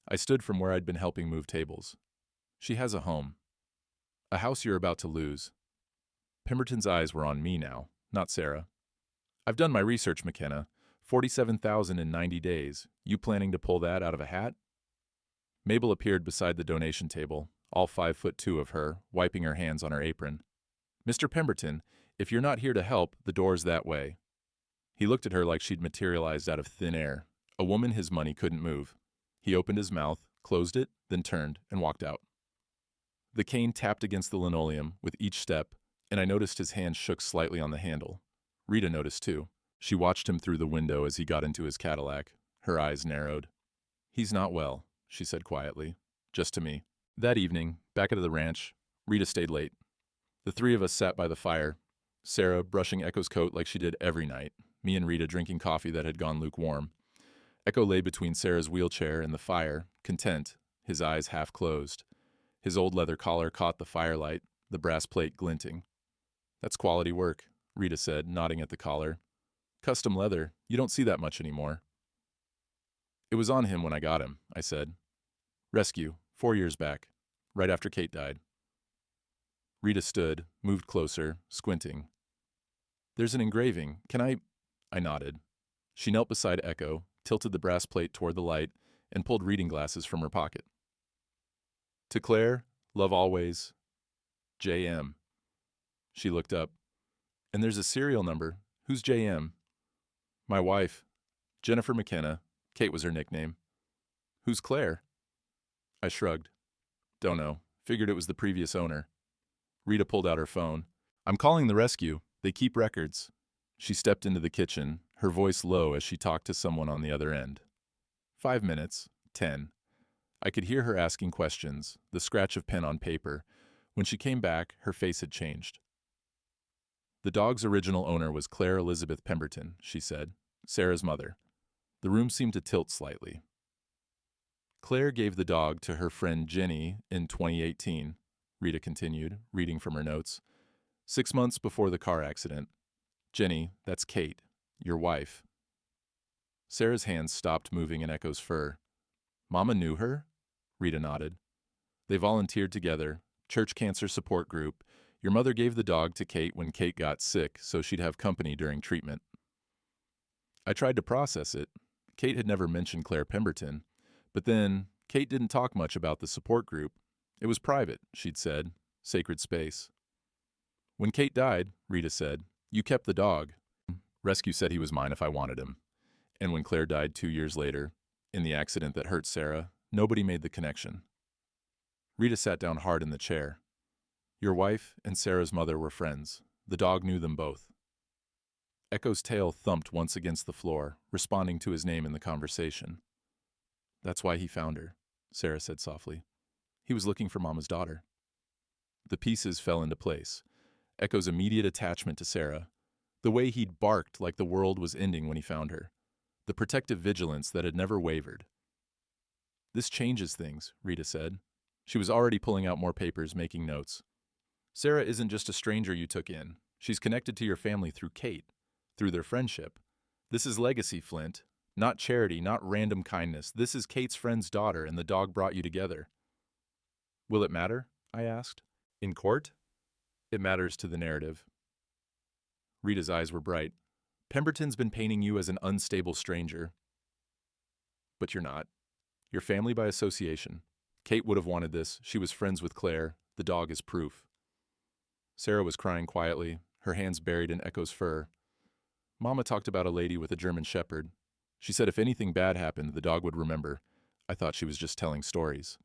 I stood from where I'd been helping move tables. She has a home. A house you're about to lose. Pemberton's eyes were on me now, not Sarah. I've done my research, McKenna. 47,000 in 90 days. You planning to pull that out of a hat? Mabel appeared beside the donation table, all 5'2" of her, wiping her hands on her apron. Mr. Pemberton, if you're not here to help, the door's that way. He looked at her like she'd materialized out of thin air, a woman his money couldn't move. He opened his mouth, closed it, then turned and walked out. The cane tapped against the linoleum with each step, and I noticed his hand shook slightly on the handle. Rita noticed too. She watched him through the window as he got into his Cadillac. Her eyes narrowed. "He's not well," she said quietly, just to me. That evening, back at the ranch, Rita stayed late. The three of us sat by the fire, Sarah brushing Echo's coat like she did every night, me and Rita drinking coffee that had gone lukewarm. Echo lay between Sarah's wheelchair and the fire, content, his eyes half closed. His old leather collar caught the firelight, the brass plate glinting. "That's quality work," Rita said, nodding at the collar. "Custom leather, you don't see that much anymore." "It was on him when I got him," I said. "Rescue, 4 years back, right after Kate died." Rita stood, moved closer, squinting. "There's an engraving. Can I—" I nodded. She knelt beside Echo, tilted the brass plate toward the light, and pulled reading glasses from her pocket. "To Claire, love always, J.M." She looked up. "And there's a serial number. Who's J.M.? "My wife, Jennifer McKenna. Kate was her nickname." "Who's Claire?" I shrugged. "Don't know. Figured it was the previous owner." Rita pulled out her phone. "I'm calling the rescue. They keep records." She stepped into the kitchen, her voice low as she talked to someone on the other end. 5 minutes, 10. I could hear her asking questions, the scratch of pen on paper. When she came back, her face had changed. "The dog's original owner was Claire Elizabeth Pemberton," she said, Sarah's mother. The room seemed to tilt slightly. "Claire gave the dog to her friend Jenny in 2018, Rita continued, reading from her notes. 6 months before the car accident. Jenny, that's Kate, your wife." Sarah's hands stopped moving in Echo's fur. "Mama knew her?" Rita nodded. "They volunteered together, church cancer support group. Your mother gave the dog to Kate when Kate got sick, so she'd have company during treatment." I tried to process it. Kate had never mentioned Claire Pemberton. But then, Kate didn't talk much about the support group. It was private, she'd said. Sacred space. "When Kate died," Rita said, "you kept the dog. Rescue said he was mine if I wanted him. And when Claire died 2 years later, in the accident that hurt Sarah, nobody made the connection." Rita sat down hard in the chair. "Your wife and Sarah's mother were friends. The dog knew them both." Echo's tail thumped once against the floor, responding to his name in the conversation. "That's why he found her," Sarah said softly. "He was looking for Mama's daughter." The pieces fell into place. Echo's immediate attachment to Sarah, the way he'd barked like the world was ending when he found her, the protective vigilance that had never wavered. "This changes things," Rita said. She was already pulling out more papers, making notes. "Sarah isn't just a stranger you took in. She's connected to your family through Kate, through their friendship. This is legacy, Flint. Not charity, not random kindness. This is Kate's friend's daughter, and the dog brought you together." "Will it matter?" I asked. "In court?" "It matters to the narrative." Rita's eyes were bright. "Pemberton's been painting you as an unstable stranger." "But you're not. You're family by association. Kate would have wanted this. She was friends with Claire. The dog is proof." Sarah was crying quietly, her hands buried in Echo's fur. "Mama talked about a lady with a German shepherd. She said if anything bad happened, the dog would remember. I thought she was just telling stories."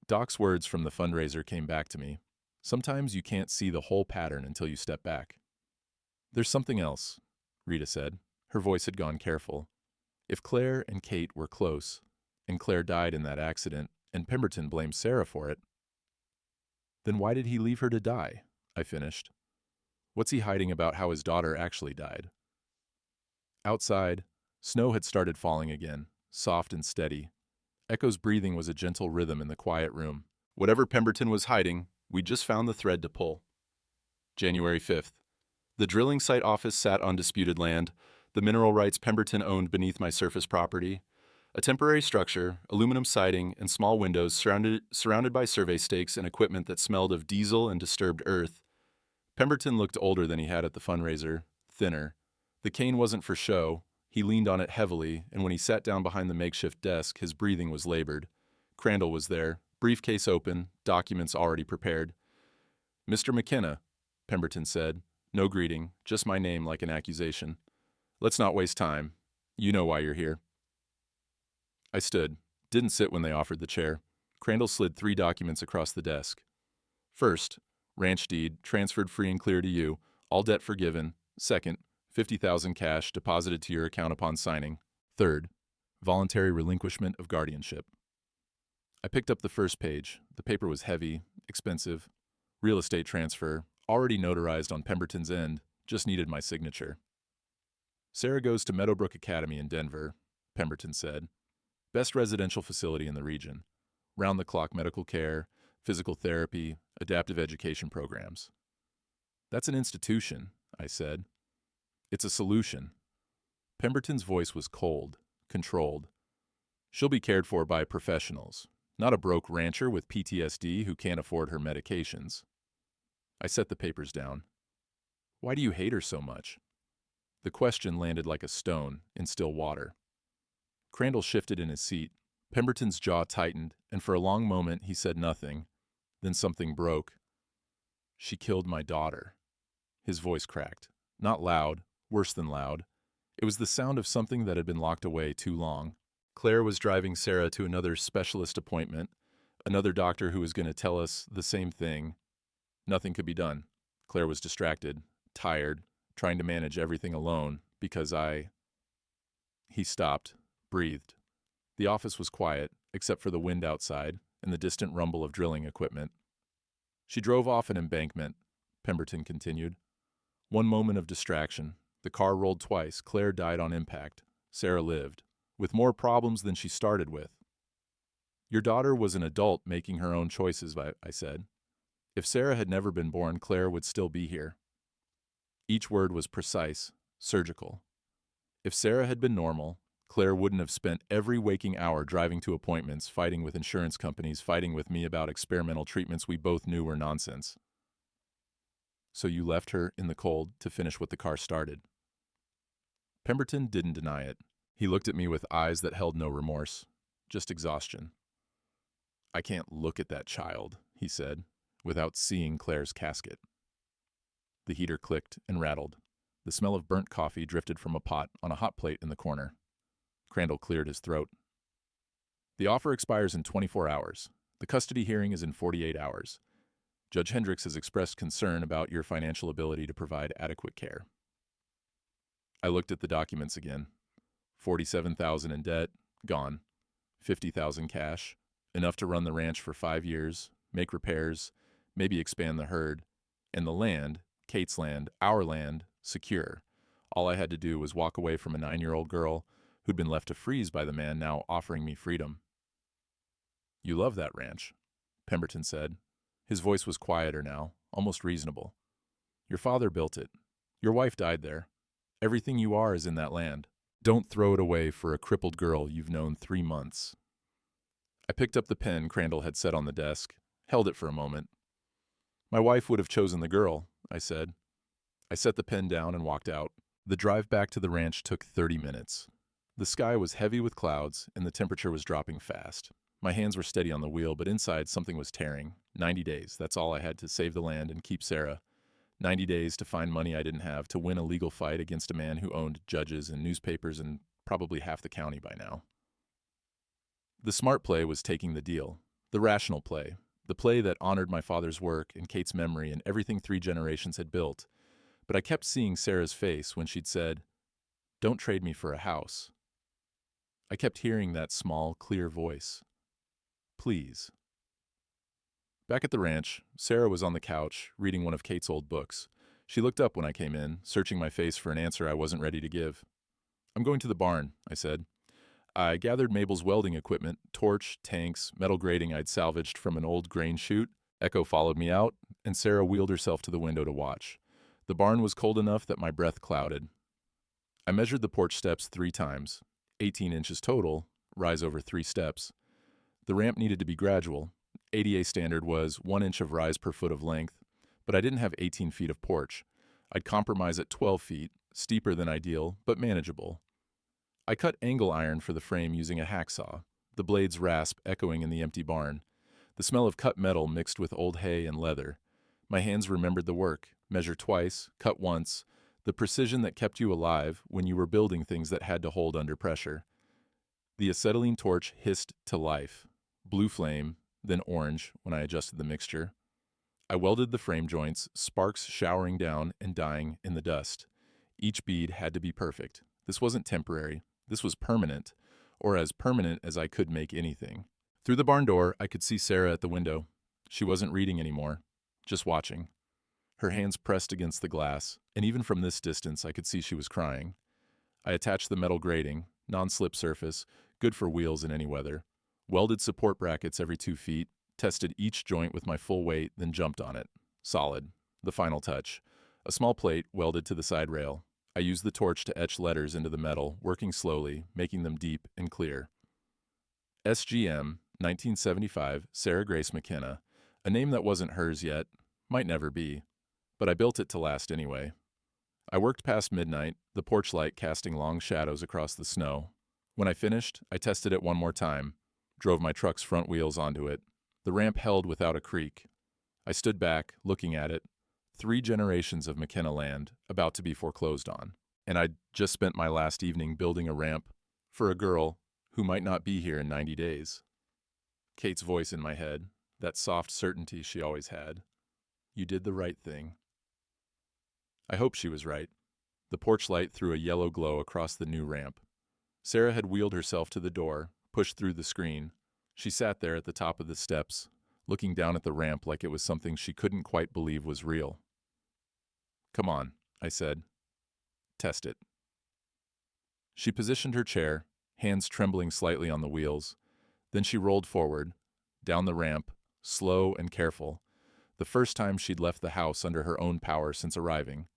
Doc's words from the fundraiser came back to me. Sometimes you can't see the whole pattern until you step back. "There's something else," Rita said. Her voice had gone careful. "If Claire and Kate were close, and Claire died in that accident, and Pemberton blamed Sarah for it, then why did he leave her to die?" I finished. "What's he hiding about how his daughter actually died?" Outside, snow had started falling again, soft and steady. Echo's breathing was a gentle rhythm in the quiet room. Whatever Pemberton was hiding, we just found the thread to pull. January 5th. The drilling site office sat on disputed land, the mineral rights Pemberton owned beneath my surface property. A temporary structure, aluminum siding, and small windows surrounded by survey stakes and equipment that smelled of diesel and disturbed earth. Pemberton looked older than he had at the fundraiser, thinner. The cane wasn't for show. He leaned on it heavily, and when he sat down behind the makeshift desk, his breathing was labored. Crandall was there, briefcase open, documents already prepared. "Mr. McKenna," Pemberton said. No greeting, just my name like an accusation. "Let's not waste time. You know why you're here." I stood. Didn't sit when they offered the chair. Crandall slid 3 documents across the desk. First, ranch deed, transferred free and clear to you, all debt forgiven. Second, $50,000 cash deposited to your account upon signing. Third, voluntary relinquishment of guardianship. I picked up the first page. The paper was heavy, expensive. Real estate transfer, already notarized on Pemberton's end, just needed my signature. "Sarah goes to Meadowbrook Academy in Denver," Pemberton said. "Best residential facility in the region. Round-the-clock medical care, physical therapy, adaptive education programs." "That's an institution," I said. "It's a solution." Pemberton's voice was cold, controlled. "She'll be cared for by professionals, not a broke rancher with PTSD who can't afford her medications." I set the papers down. "Why do you hate her so much?" The question landed like a stone in still water. Crandall shifted in his seat. Pemberton's jaw tightened, and for a long moment he said nothing. Then something broke. "She killed my daughter." His voice cracked. Not loud, worse than loud. It was the sound of something that had been locked away too long. Claire was driving Sarah to another specialist appointment, another doctor who was going to tell us the same thing. Nothing could be done. Claire was distracted, tired, trying to manage everything alone, because He stopped, breathed. The office was quiet, except for the wind outside and the distant rumble of drilling equipment. "She drove off an embankment," Pemberton continued. "One moment of distraction. The car rolled twice. Claire died on impact. Sarah lived, with more problems than she started with." "Your daughter was an adult making her own choices," I said. "If Sarah had never been born, Claire would still be here." Each word was precise, surgical. If Sarah had been normal, Claire wouldn't have spent every waking hour driving to appointments, fighting with insurance companies, fighting with me about experimental treatments we both knew were nonsense. "So you left her in the cold to finish what the car started." Pemberton didn't deny it. He looked at me with eyes that held no remorse, just exhaustion. "I can't look at that child," he said, "without seeing Claire's casket." The heater clicked and rattled. The smell of burnt coffee drifted from a pot on a hot plate in the corner. Crandall cleared his throat. "The offer expires in 24 hours. The custody hearing is in 48 hours. Judge Hendricks has expressed concern about your financial ability to provide adequate care." I looked at the documents again. 47,000 in debt, gone. 50,000 cash, enough to run the ranch for 5 years, make repairs, maybe expand the herd. And the land, Kate's land, our land, secure. All I had to do was walk away from a 9-year-old girl who'd been left to freeze by the man now offering me freedom. "You love that ranch," Pemberton said. His voice was quieter now, almost reasonable. "Your father built it. Your wife died there. Everything you are is in that land. Don't throw it away for a crippled girl you've known 3 months." I picked up the pen Crandall had set on the desk, held it for a moment. "My wife would have chosen the girl," I said. I set the pen down and walked out. The drive back to the ranch took 30 minutes. The sky was heavy with clouds, and the temperature was dropping fast. My hands were steady on the wheel, but inside something was tearing. 90 days, that's all I had to save the land and keep Sarah. 90 days to find money I didn't have, to win a legal fight against a man who owned judges and newspapers and probably half the county by now. The smart play was taking the deal. The rational play. The play that honored my father's work and Kate's memory and everything 3 generations had built. But I kept seeing Sarah's face when she'd said, "Don't trade me for a house." I kept hearing that small, clear voice. "Please." Back at the ranch, Sarah was on the couch, reading one of Kate's old books. She looked up when I came in, searching my face for an answer I wasn't ready to give. "I'm going to the barn," I said. I gathered Mabel's welding equipment, torch, tanks, metal grating I'd salvaged from an old grain chute. Echo followed me out, and Sarah wheeled herself to the window to watch. The barn was cold enough that my breath clouded. I measured the porch steps 3 times, 18 inches total, rise over 3 steps. The ramp needed to be gradual. ADA standard was 1 inch of rise per foot of length, But I didn't have 18 feet of porch. I'd compromise at 12 feet, steeper than ideal, but manageable. I cut angle iron for the frame using a hacksaw, the blade's rasp echoing in the empty barn, the smell of cut metal mixed with old hay and leather. My hands remembered the work: measure twice, cut once, the precision that kept you alive when you were building things that had to hold under pressure. The acetylene torch hissed to life, blue flame, then orange when I adjusted the mixture. I welded the frame joints, sparks showering down and dying in the dust. Each bead had to be perfect. This wasn't temporary. This was permanent, or as permanent as I could make anything. Through the barn door, I could see Sarah at the window. She wasn't reading anymore, just watching. Her hands pressed against the glass, and even from this distance I could see she was crying. I attached the metal grating, non-slip surface, good for wheels in any weather, welded support brackets every 2 feet, tested each joint with my full weight, then jumped on it. Solid. The final touch. A small plate welded to the side rail. I used the torch to etch letters into the metal, working slowly, making them deep and clear. SGM, 1975, Sarah Grace McKenna. A name that wasn't hers yet, might never be. But I built it to last anyway. I worked past midnight, the porch light casting long shadows across the snow. When I finished, I tested it one more time, drove my truck's front wheels onto it. The ramp held without a creak. I stood back, looking at it. 3 generations of McKenna land, about to be foreclosed on. And I'd just spent my last evening building a ramp for a girl who might not be here in 90 days. Kate's voice in my head, that soft certainty she always had. You did the right thing. I hoped she was right. The porch light threw a yellow glow across the new ramp. Sarah had wheeled herself to the door, pushed through the screen. She sat there at the top of the steps, looking down at the ramp like it was something she couldn't quite believe was real. Come on, I said. Test it. She positioned her chair, hands trembling slightly on the wheels. Then she rolled forward, down the ramp, slow and careful, the first time she'd left the house under her own power since arriving.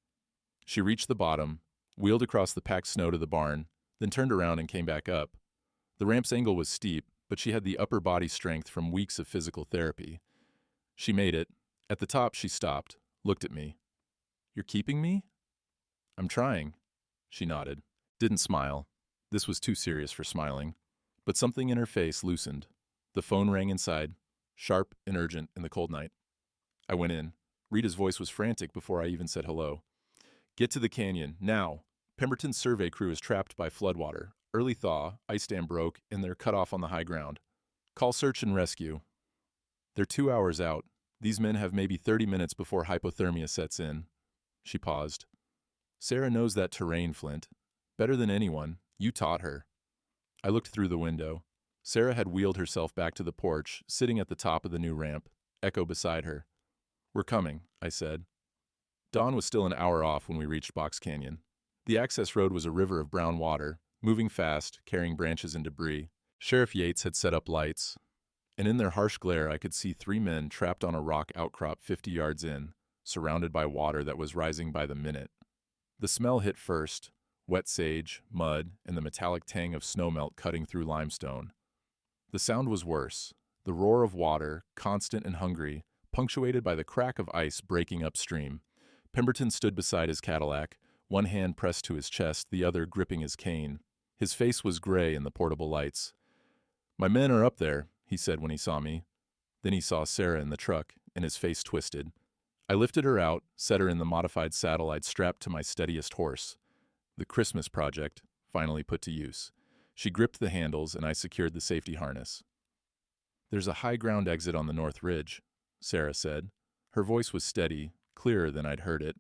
She reached the bottom, wheeled across the packed snow to the barn, then turned around and came back up. The ramp's angle was steep, but she had the upper body strength from weeks of physical therapy. She made it. At the top, she stopped, looked at me. You're keeping me? I'm trying. She nodded. Didn't smile. This was too serious for smiling. But something in her face loosened. The phone rang inside, sharp and urgent in the cold night. I went in. Rita's voice was frantic before I even said hello. Get to the canyon, now. Pemberton's survey crew is trapped by floodwater. Early thaw, ice dam broke, and they're cut off on the high ground. Call search and rescue. They're 2 hours out. These men have maybe 30 minutes before hypothermia sets in. She paused. Sarah knows that terrain, Flint. Better than anyone. You taught her. I looked through the window. Sarah had wheeled herself back to the porch, sitting at the top of the new ramp, Echo beside her. We're coming, I said. Dawn was still an hour off when we reached Box Canyon. The access road was a river of brown water, moving fast, carrying branches and debris. Sheriff Yates had set up lights, and in their harsh glare I could see 3 men trapped on a rock outcrop 50 yards in, surrounded by water that was rising by the minute. The smell hit first, wet sage, mud, and the metallic tang of snowmelt cutting through limestone. The sound was worse, the roar of water, constant and hungry, punctuated by the crack of ice breaking upstream. Pemberton stood beside his Cadillac, one hand pressed to his chest, the other gripping his cane. His face was gray in the portable lights. My men are up there, he said when he saw me. Then he saw Sarah in the truck, and his face twisted. I lifted her out, set her in the modified saddle I'd strapped to my steadiest horse. The Christmas project, finally put to use. She gripped the handles, and I secured the safety harness. There's a high ground exit on the north ridge, Sarah said. Her voice was steady, clearer than I'd heard it.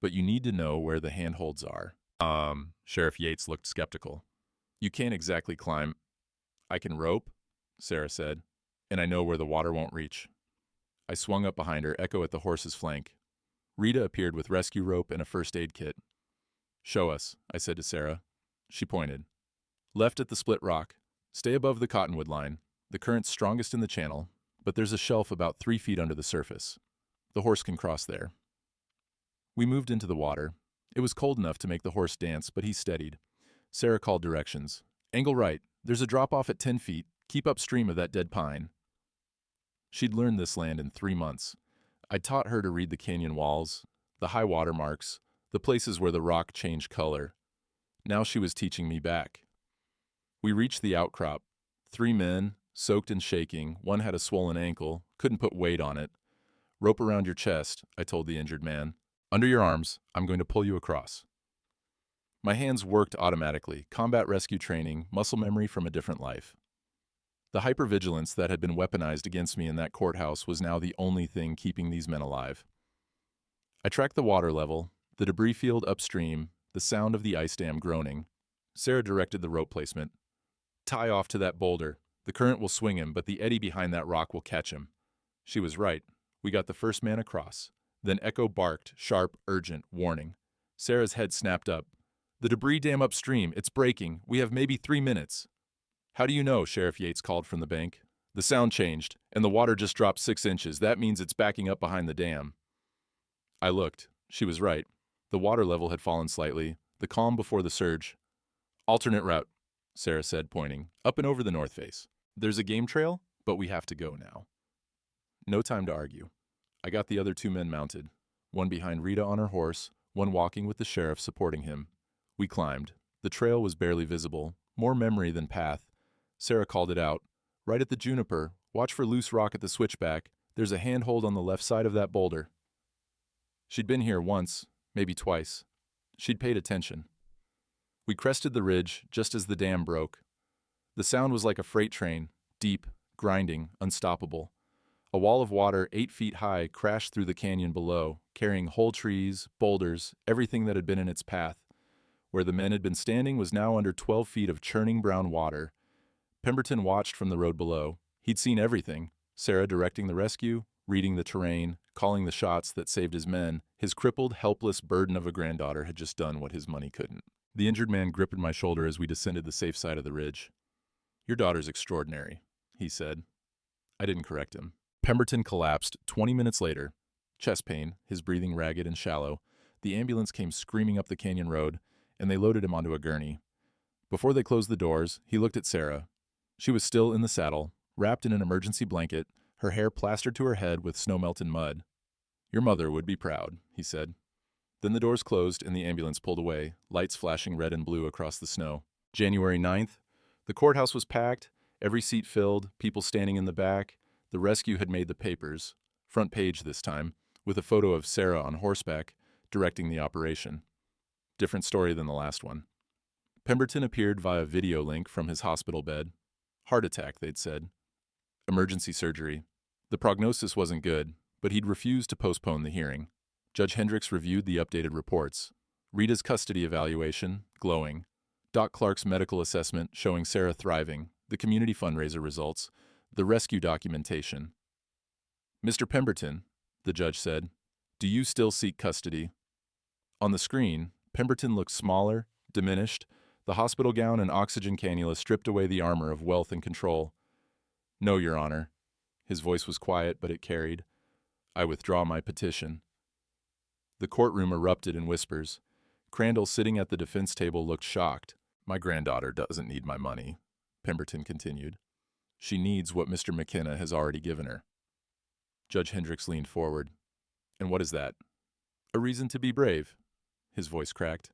But you need to know where the handholds are. Sheriff Yates looked skeptical. You can't exactly climb. I can rope, Sarah said, and I know where the water won't reach. I swung up behind her, Echo at the horse's flank. Rita appeared with rescue rope and a first aid kit. Show us, I said to Sarah. She pointed. Left at the split rock. Stay above the cottonwood line. The current's strongest in the channel, but there's a shelf about 3 feet under the surface. The horse can cross there. We moved into the water. It was cold enough to make the horse dance, but he steadied. Sarah called directions. Angle right. There's a drop-off at 10 feet. Keep upstream of that dead pine. She'd learned this land in 3 months. I taught her to read the canyon walls, the high water marks, the places where the rock changed color. Now she was teaching me back. We reached the outcrop. 3 men, soaked and shaking, one had a swollen ankle, couldn't put weight on it. Rope around your chest, I told the injured man. Under your arms, I'm going to pull you across. My hands worked automatically, combat rescue training, muscle memory from a different life. The hypervigilance that had been weaponized against me in that courthouse was now the only thing keeping these men alive. I tracked the water level, the debris field upstream, the sound of the ice dam groaning. Sarah directed the rope placement. Tie off to that boulder. The current will swing him, but the eddy behind that rock will catch him. She was right. We got the first man across. Then Echo barked, sharp, urgent, warning. Sarah's head snapped up. The debris dam upstream. It's breaking. We have maybe 3 minutes. How do you know? Sheriff Yates called from the bank. The sound changed, and the water just dropped 6 inches. That means it's backing up behind the dam. I looked. She was right. The water level had fallen slightly, the calm before the surge. Alternate route, Sarah said, pointing, up and over the north face. There's a game trail, but we have to go now. No time to argue. I got the other 2 men mounted, one behind Rita on her horse, one walking with the sheriff supporting him. We climbed. The trail was barely visible, more memory than path. Sarah called it out. Right at the juniper, watch for loose rock at the switchback. There's a handhold on the left side of that boulder. She'd been here once, maybe twice. She'd paid attention. We crested the ridge just as the dam broke. The sound was like a freight train, deep, grinding, unstoppable. A wall of water 8 feet high crashed through the canyon below, carrying whole trees, boulders, everything that had been in its path. Where the men had been standing was now under 12 feet of churning brown water. Pemberton watched from the road below. He'd seen everything. Sarah directing the rescue, reading the terrain, calling the shots that saved his men. His crippled, helpless burden of a granddaughter had just done what his money couldn't. The injured man gripped my shoulder as we descended the safe side of the ridge. Your daughter's extraordinary, he said. I didn't correct him. Pemberton collapsed 20 minutes later. Chest pain, his breathing ragged and shallow. The ambulance came screaming up the canyon road, and they loaded him onto a gurney. Before they closed the doors, he looked at Sarah. She was still in the saddle, wrapped in an emergency blanket, her hair plastered to her head with snow-melted mud. Your mother would be proud, he said. Then the doors closed and the ambulance pulled away, lights flashing red and blue across the snow. January 9th. The courthouse was packed, every seat filled, people standing in the back. The rescue had made the papers, front page this time, with a photo of Sarah on horseback, directing the operation. Different story than the last one. Pemberton appeared via video link from his hospital bed. Heart attack, they'd said. Emergency surgery. The prognosis wasn't good, but he'd refused to postpone the hearing. Judge Hendricks reviewed the updated reports. Rita's custody evaluation, glowing. Doc Clark's medical assessment showing Sarah thriving. The community fundraiser results. The rescue documentation. Mr. Pemberton, the judge said, do you still seek custody? On the screen, Pemberton looked smaller, diminished. The hospital gown and oxygen cannula stripped away the armor of wealth and control. No, Your Honor. His voice was quiet, but it carried. I withdraw my petition. The courtroom erupted in whispers. Crandall, sitting at the defense table, looked shocked. My granddaughter doesn't need my money, Pemberton continued. She needs what Mr. McKenna has already given her. Judge Hendricks leaned forward. And what is that? A reason to be brave. His voice cracked.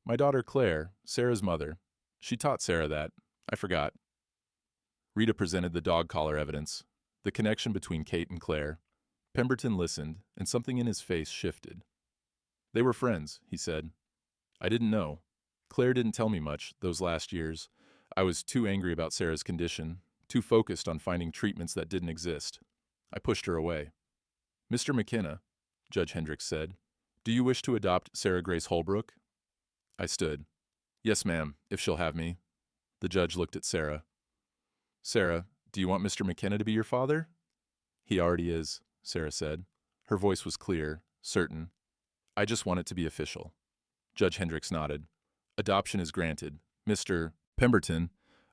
My daughter Claire, Sarah's mother. She taught Sarah that. I forgot. Rita presented the dog collar evidence, the connection between Kate and Claire. Pemberton listened, and something in his face shifted. They were friends, he said. I didn't know. Claire didn't tell me much those last years. I was too angry about Sarah's condition, too focused on finding treatments that didn't exist. I pushed her away. Mr. McKenna, Judge Hendricks said, do you wish to adopt Sarah Grace Holbrook? I stood. Yes, ma'am, if she'll have me. The judge looked at Sarah. Sarah, do you want Mr. McKenna to be your father? He already is, Sarah said. Her voice was clear, certain. I just want it to be official. Judge Hendricks nodded. Adoption is granted. Mr. Pemberton,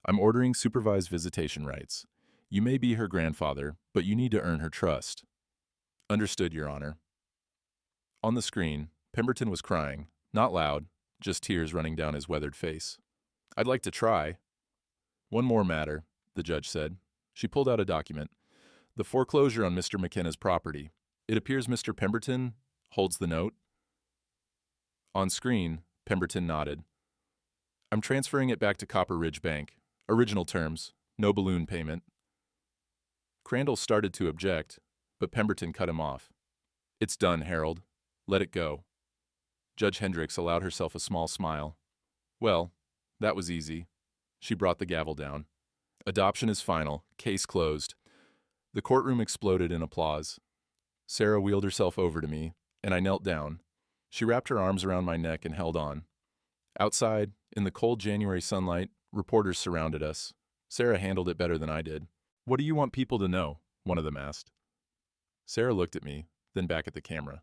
I'm ordering supervised visitation rights. You may be her grandfather, but you need to earn her trust. Understood, Your Honor. On the screen, Pemberton was crying, not loud, just tears running down his weathered face. I'd like to try. One more matter, the judge said. She pulled out a document. The foreclosure on Mr. McKenna's property. It appears Mr. Pemberton holds the note. On screen, Pemberton nodded. I'm transferring it back to Copper Ridge Bank. Original terms, no balloon payment. Crandall started to object, but Pemberton cut him off. It's done, Harold. Let it go. Judge Hendricks allowed herself a small smile. Well, that was easy. She brought the gavel down. Adoption is final. Case closed. The courtroom exploded in applause. Sarah wheeled herself over to me, and I knelt down. She wrapped her arms around my neck and held on. Outside, in the cold January sunlight, reporters surrounded us. Sarah handled it better than I did. What do you want people to know? One of them asked. Sarah looked at me, then back at the camera.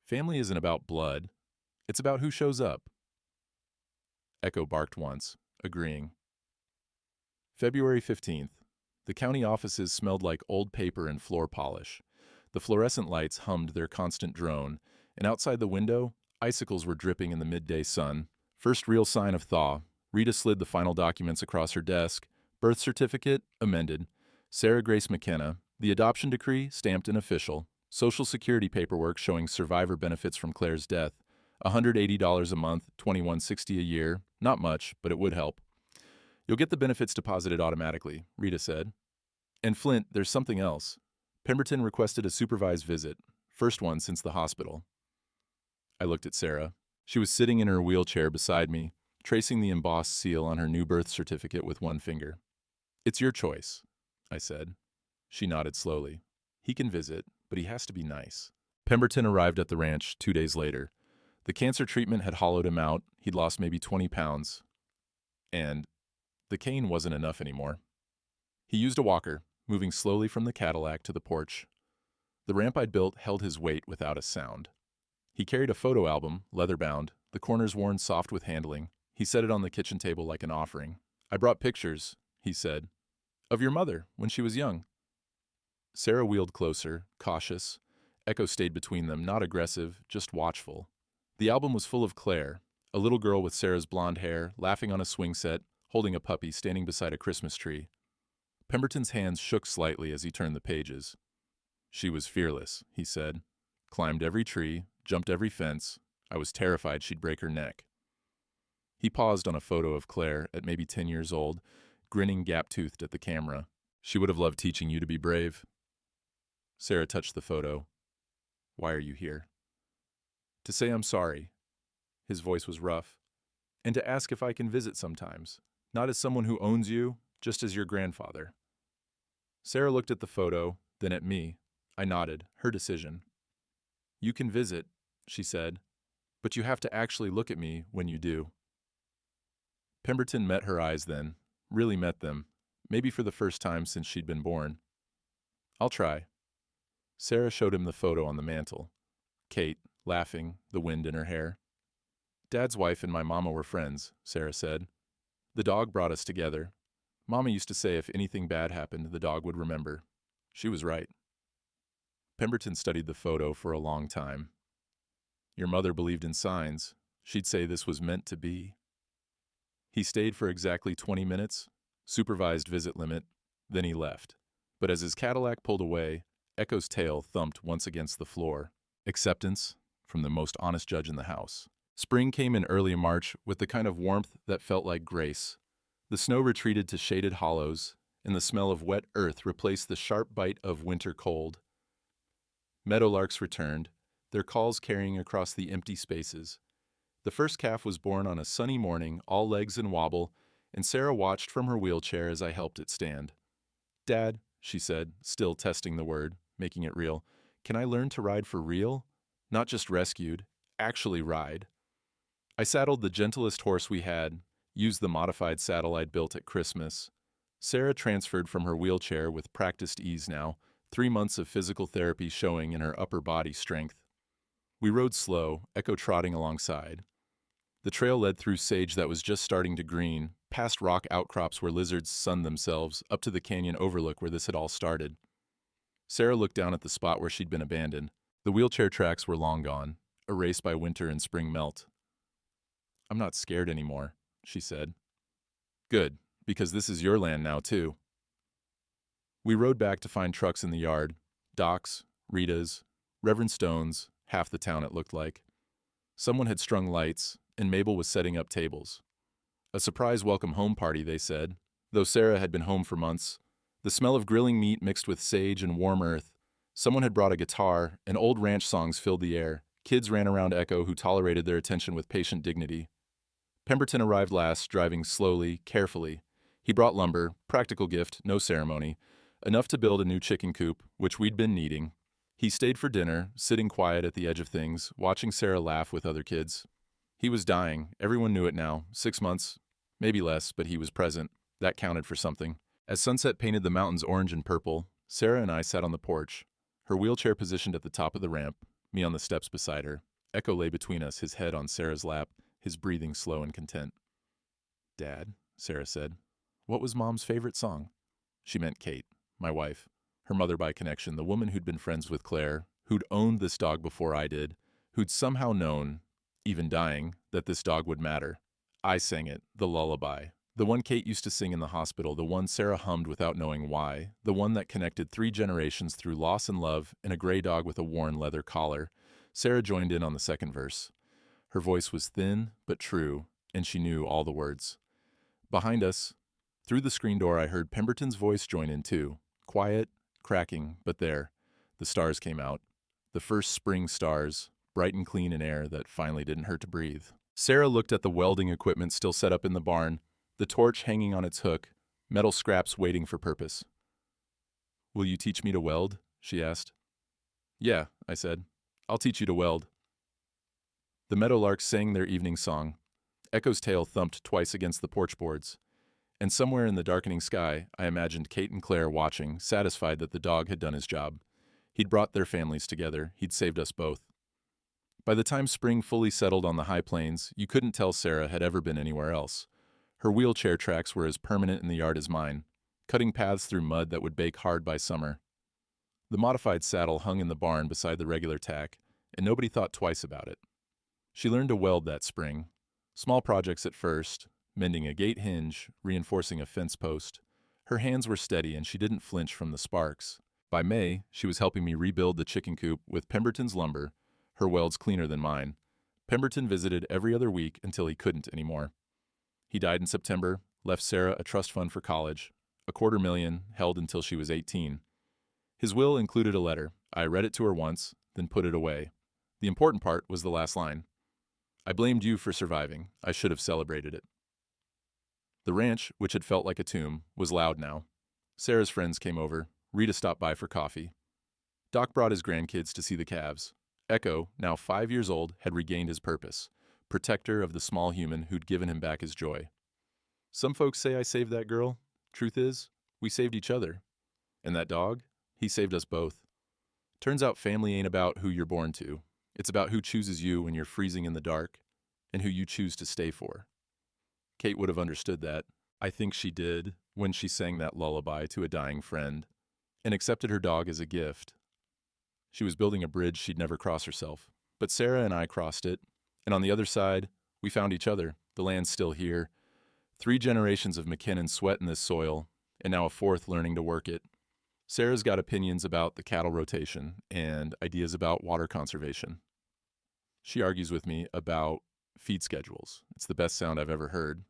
Family isn't about blood. It's about who shows up. Echo barked once, agreeing. February 15th. The county offices smelled like old paper and floor polish. The fluorescent lights hummed their constant drone, and outside the window, icicles were dripping in the midday sun. First real sign of thaw. Rita slid the final documents across her desk. Birth certificate, amended. Sarah Grace McKenna. The adoption decree, stamped and official. Social Security paperwork showing survivor benefits from Claire's death. $180 a month, $21.60 a year. Not much, but it would help. You'll get the benefits deposited automatically, Rita said. And Flint, there's something else. Pemberton requested a supervised visit. First one since the hospital. I looked at Sarah. She was sitting in her wheelchair beside me, tracing the embossed seal on her new birth certificate with one finger. It's your choice, I said. She nodded slowly. He can visit, but he has to be nice. Pemberton arrived at the ranch 2 days later. The cancer treatment had hollowed him out. He'd lost maybe 20 pounds. And the cane wasn't enough anymore. He used a walker, moving slowly from the Cadillac to the porch. The ramp I'd built held his weight without a sound. He carried a photo album, leather-bound, the corners worn soft with handling. He set it on the kitchen table like an offering. I brought pictures, he said, of your mother when she was young. Sarah wheeled closer, cautious. Echo stayed between them, not aggressive, just watchful. The album was full of Claire, a little girl with Sarah's blonde hair, laughing on a swing set, holding a puppy standing beside a Christmas tree. Pemberton's hands shook slightly as he turned the pages. She was fearless, he said. Climbed every tree, jumped every fence. I was terrified she'd break her neck. He paused on a photo of Claire at maybe 10 years old, grinning gap-toothed at the camera. She would have loved teaching you to be brave. Sarah touched the photo. Why are you here? To say I'm sorry. His voice was rough. And to ask if I can visit sometimes. Not as someone who owns you, just as your grandfather. Sarah looked at the photo, then at me. I nodded, her decision. You can visit, she said, but you have to actually look at me when you do. Pemberton met her eyes then, really met them, maybe for the first time since she'd been born. I'll try. Sarah showed him the photo on the mantel. Kate, laughing, the wind in her hair. Dad's wife and my mama were friends, Sarah said. The dog brought us together. Mama used to say if anything bad happened, the dog would remember. She was right. Pemberton studied the photo for a long time. Your mother believed in signs. She'd say this was meant to be. He stayed for exactly 20 minutes, supervised visit limit, then he left. But as his Cadillac pulled away, Echo's tail thumped once against the floor. Acceptance from the most honest judge in the house. Spring came in early March with the kind of warmth that felt like grace. The snow retreated to shaded hollows, and the smell of wet earth replaced the sharp bite of winter cold. Meadowlarks returned, their calls carrying across the empty spaces. The first calf was born on a sunny morning, all legs and wobble, and Sarah watched from her wheelchair as I helped it stand. Dad, she said, still testing the word, making it real, can I learn to ride for real? Not just rescued, actually ride. I saddled the gentlest horse we had, used the modified saddle I'd built at Christmas. Sarah transferred from her wheelchair with practiced ease now, 3 months of physical therapy showing in her upper body strength. We rode slow, Echo trotting alongside. The trail led through sage that was just starting to green, past rock outcrops where lizards sunned themselves, up to the canyon overlook where this had all started. Sarah looked down at the spot where she'd been abandoned. The wheelchair tracks were long gone, erased by winter and spring melt. I'm not scared anymore, she said. Good, because this is your land now, too. We rode back to find trucks in the yard, Doc's, Rita's, Reverend Stone's, half the town it looked like. Someone had strung lights, and Mabel was setting up tables. A surprise welcome home party, they said, though Sarah had been home for months. The smell of grilling meat mixed with sage and warm earth. Someone had brought a guitar, and old ranch songs filled the air. Kids ran around Echo who tolerated their attention with patient dignity. Pemberton arrived last, driving slowly, carefully. He brought lumber, practical gift, no ceremony, enough to build a new chicken coop, which we'd been needing. He stayed for dinner, sitting quiet at the edge of things, watching Sarah laugh with other kids. He was dying. Everyone knew it now. 6 months, maybe less, but he was present. That counted for something. As sunset painted the mountains orange and purple, Sarah and I sat on the porch, her wheelchair positioned at the top of the ramp, me on the steps beside her. Echo lay between us, his head on Sarah's lap, his breathing slow and content. "Dad," Sarah said, "what was Mom's favorite song?" She meant Kate, my wife, her mother by connection, the woman who'd been friends with Claire, who'd owned this dog before I did, who'd somehow known, even dying, that this dog would matter. I sang it, the lullaby. The one Kate used to sing in the hospital, the one Sarah hummed without knowing why, the one that connected 3 generations through loss and love and a gray dog with a worn leather collar. Sarah joined in on the second verse. Her voice was thin but true, and she knew all the words. Behind us, through the screen door, I heard Pemberton's voice join in too. Quiet, cracking, but there. The stars came out. The first spring stars, bright and clean in air that finally didn't hurt to breathe. Sarah looked at the welding equipment still set up in the barn, the torch hanging on its hook, metal scraps waiting for purpose. "Will you teach me to weld?" she asked. "Yeah," I said. "I'll teach you to weld." The meadowlarks sang their evening song. Echo's tail thumped twice against the porch boards. And somewhere in the darkening sky, I imagined Kate and Claire watching, satisfied that the dog had done his job. He'd brought their families together. He'd saved us both. By the time spring fully settled on the high plains, you couldn't tell Sarah had ever been anywhere else. Her wheelchair tracks were as permanent in the yard as mine, cutting paths through mud that would bake hard by summer. The modified saddle hung in the barn beside the regular tack, and nobody thought twice about it. She learned to weld that spring. Small projects at first, mending a gate hinge, reinforcing a fence post. Her hands were steady and she didn't flinch from the sparks. By May, she was helping me rebuild the chicken coop with Pemberton's lumber, her welds cleaner than mine. Pemberton visited every other week until he couldn't anymore. He died in September, left Sarah a trust fund for college, $250,000 held until she was 18. His will included a letter. I read it to her once, then put it away. The important part was the last line. "I blamed you for surviving. I should have celebrated it." The ranch, which had felt like a tomb, was loud now. Sarah's friends came over. Rita stopped by for coffee. Doc brought his grandkids to see the calves. Echo, now 5 years old, had regained his purpose, protector of the small human who'd given him back his joy. Some folks say I saved that girl. Truth is, we saved each other. And that dog, he saved us both. Turns out family ain't about who you're born to. It's about who chooses you when you're freezing in the dark, and who you choose to stay for. Kate would have understood that. I think she did when she sang that lullaby to a dying friend, and accepted her dog as a gift. She was building a bridge she'd never cross herself, but Sarah and I crossed it, and on the other side, we found each other. The land's still here. 3 generations of McKinnon sweat in this soil, and now a 4th learning to work it. Sarah's got opinions about the cattle rotation and ideas about water conservation. She argues with me about feed schedules. It's the best sound I've ever heard.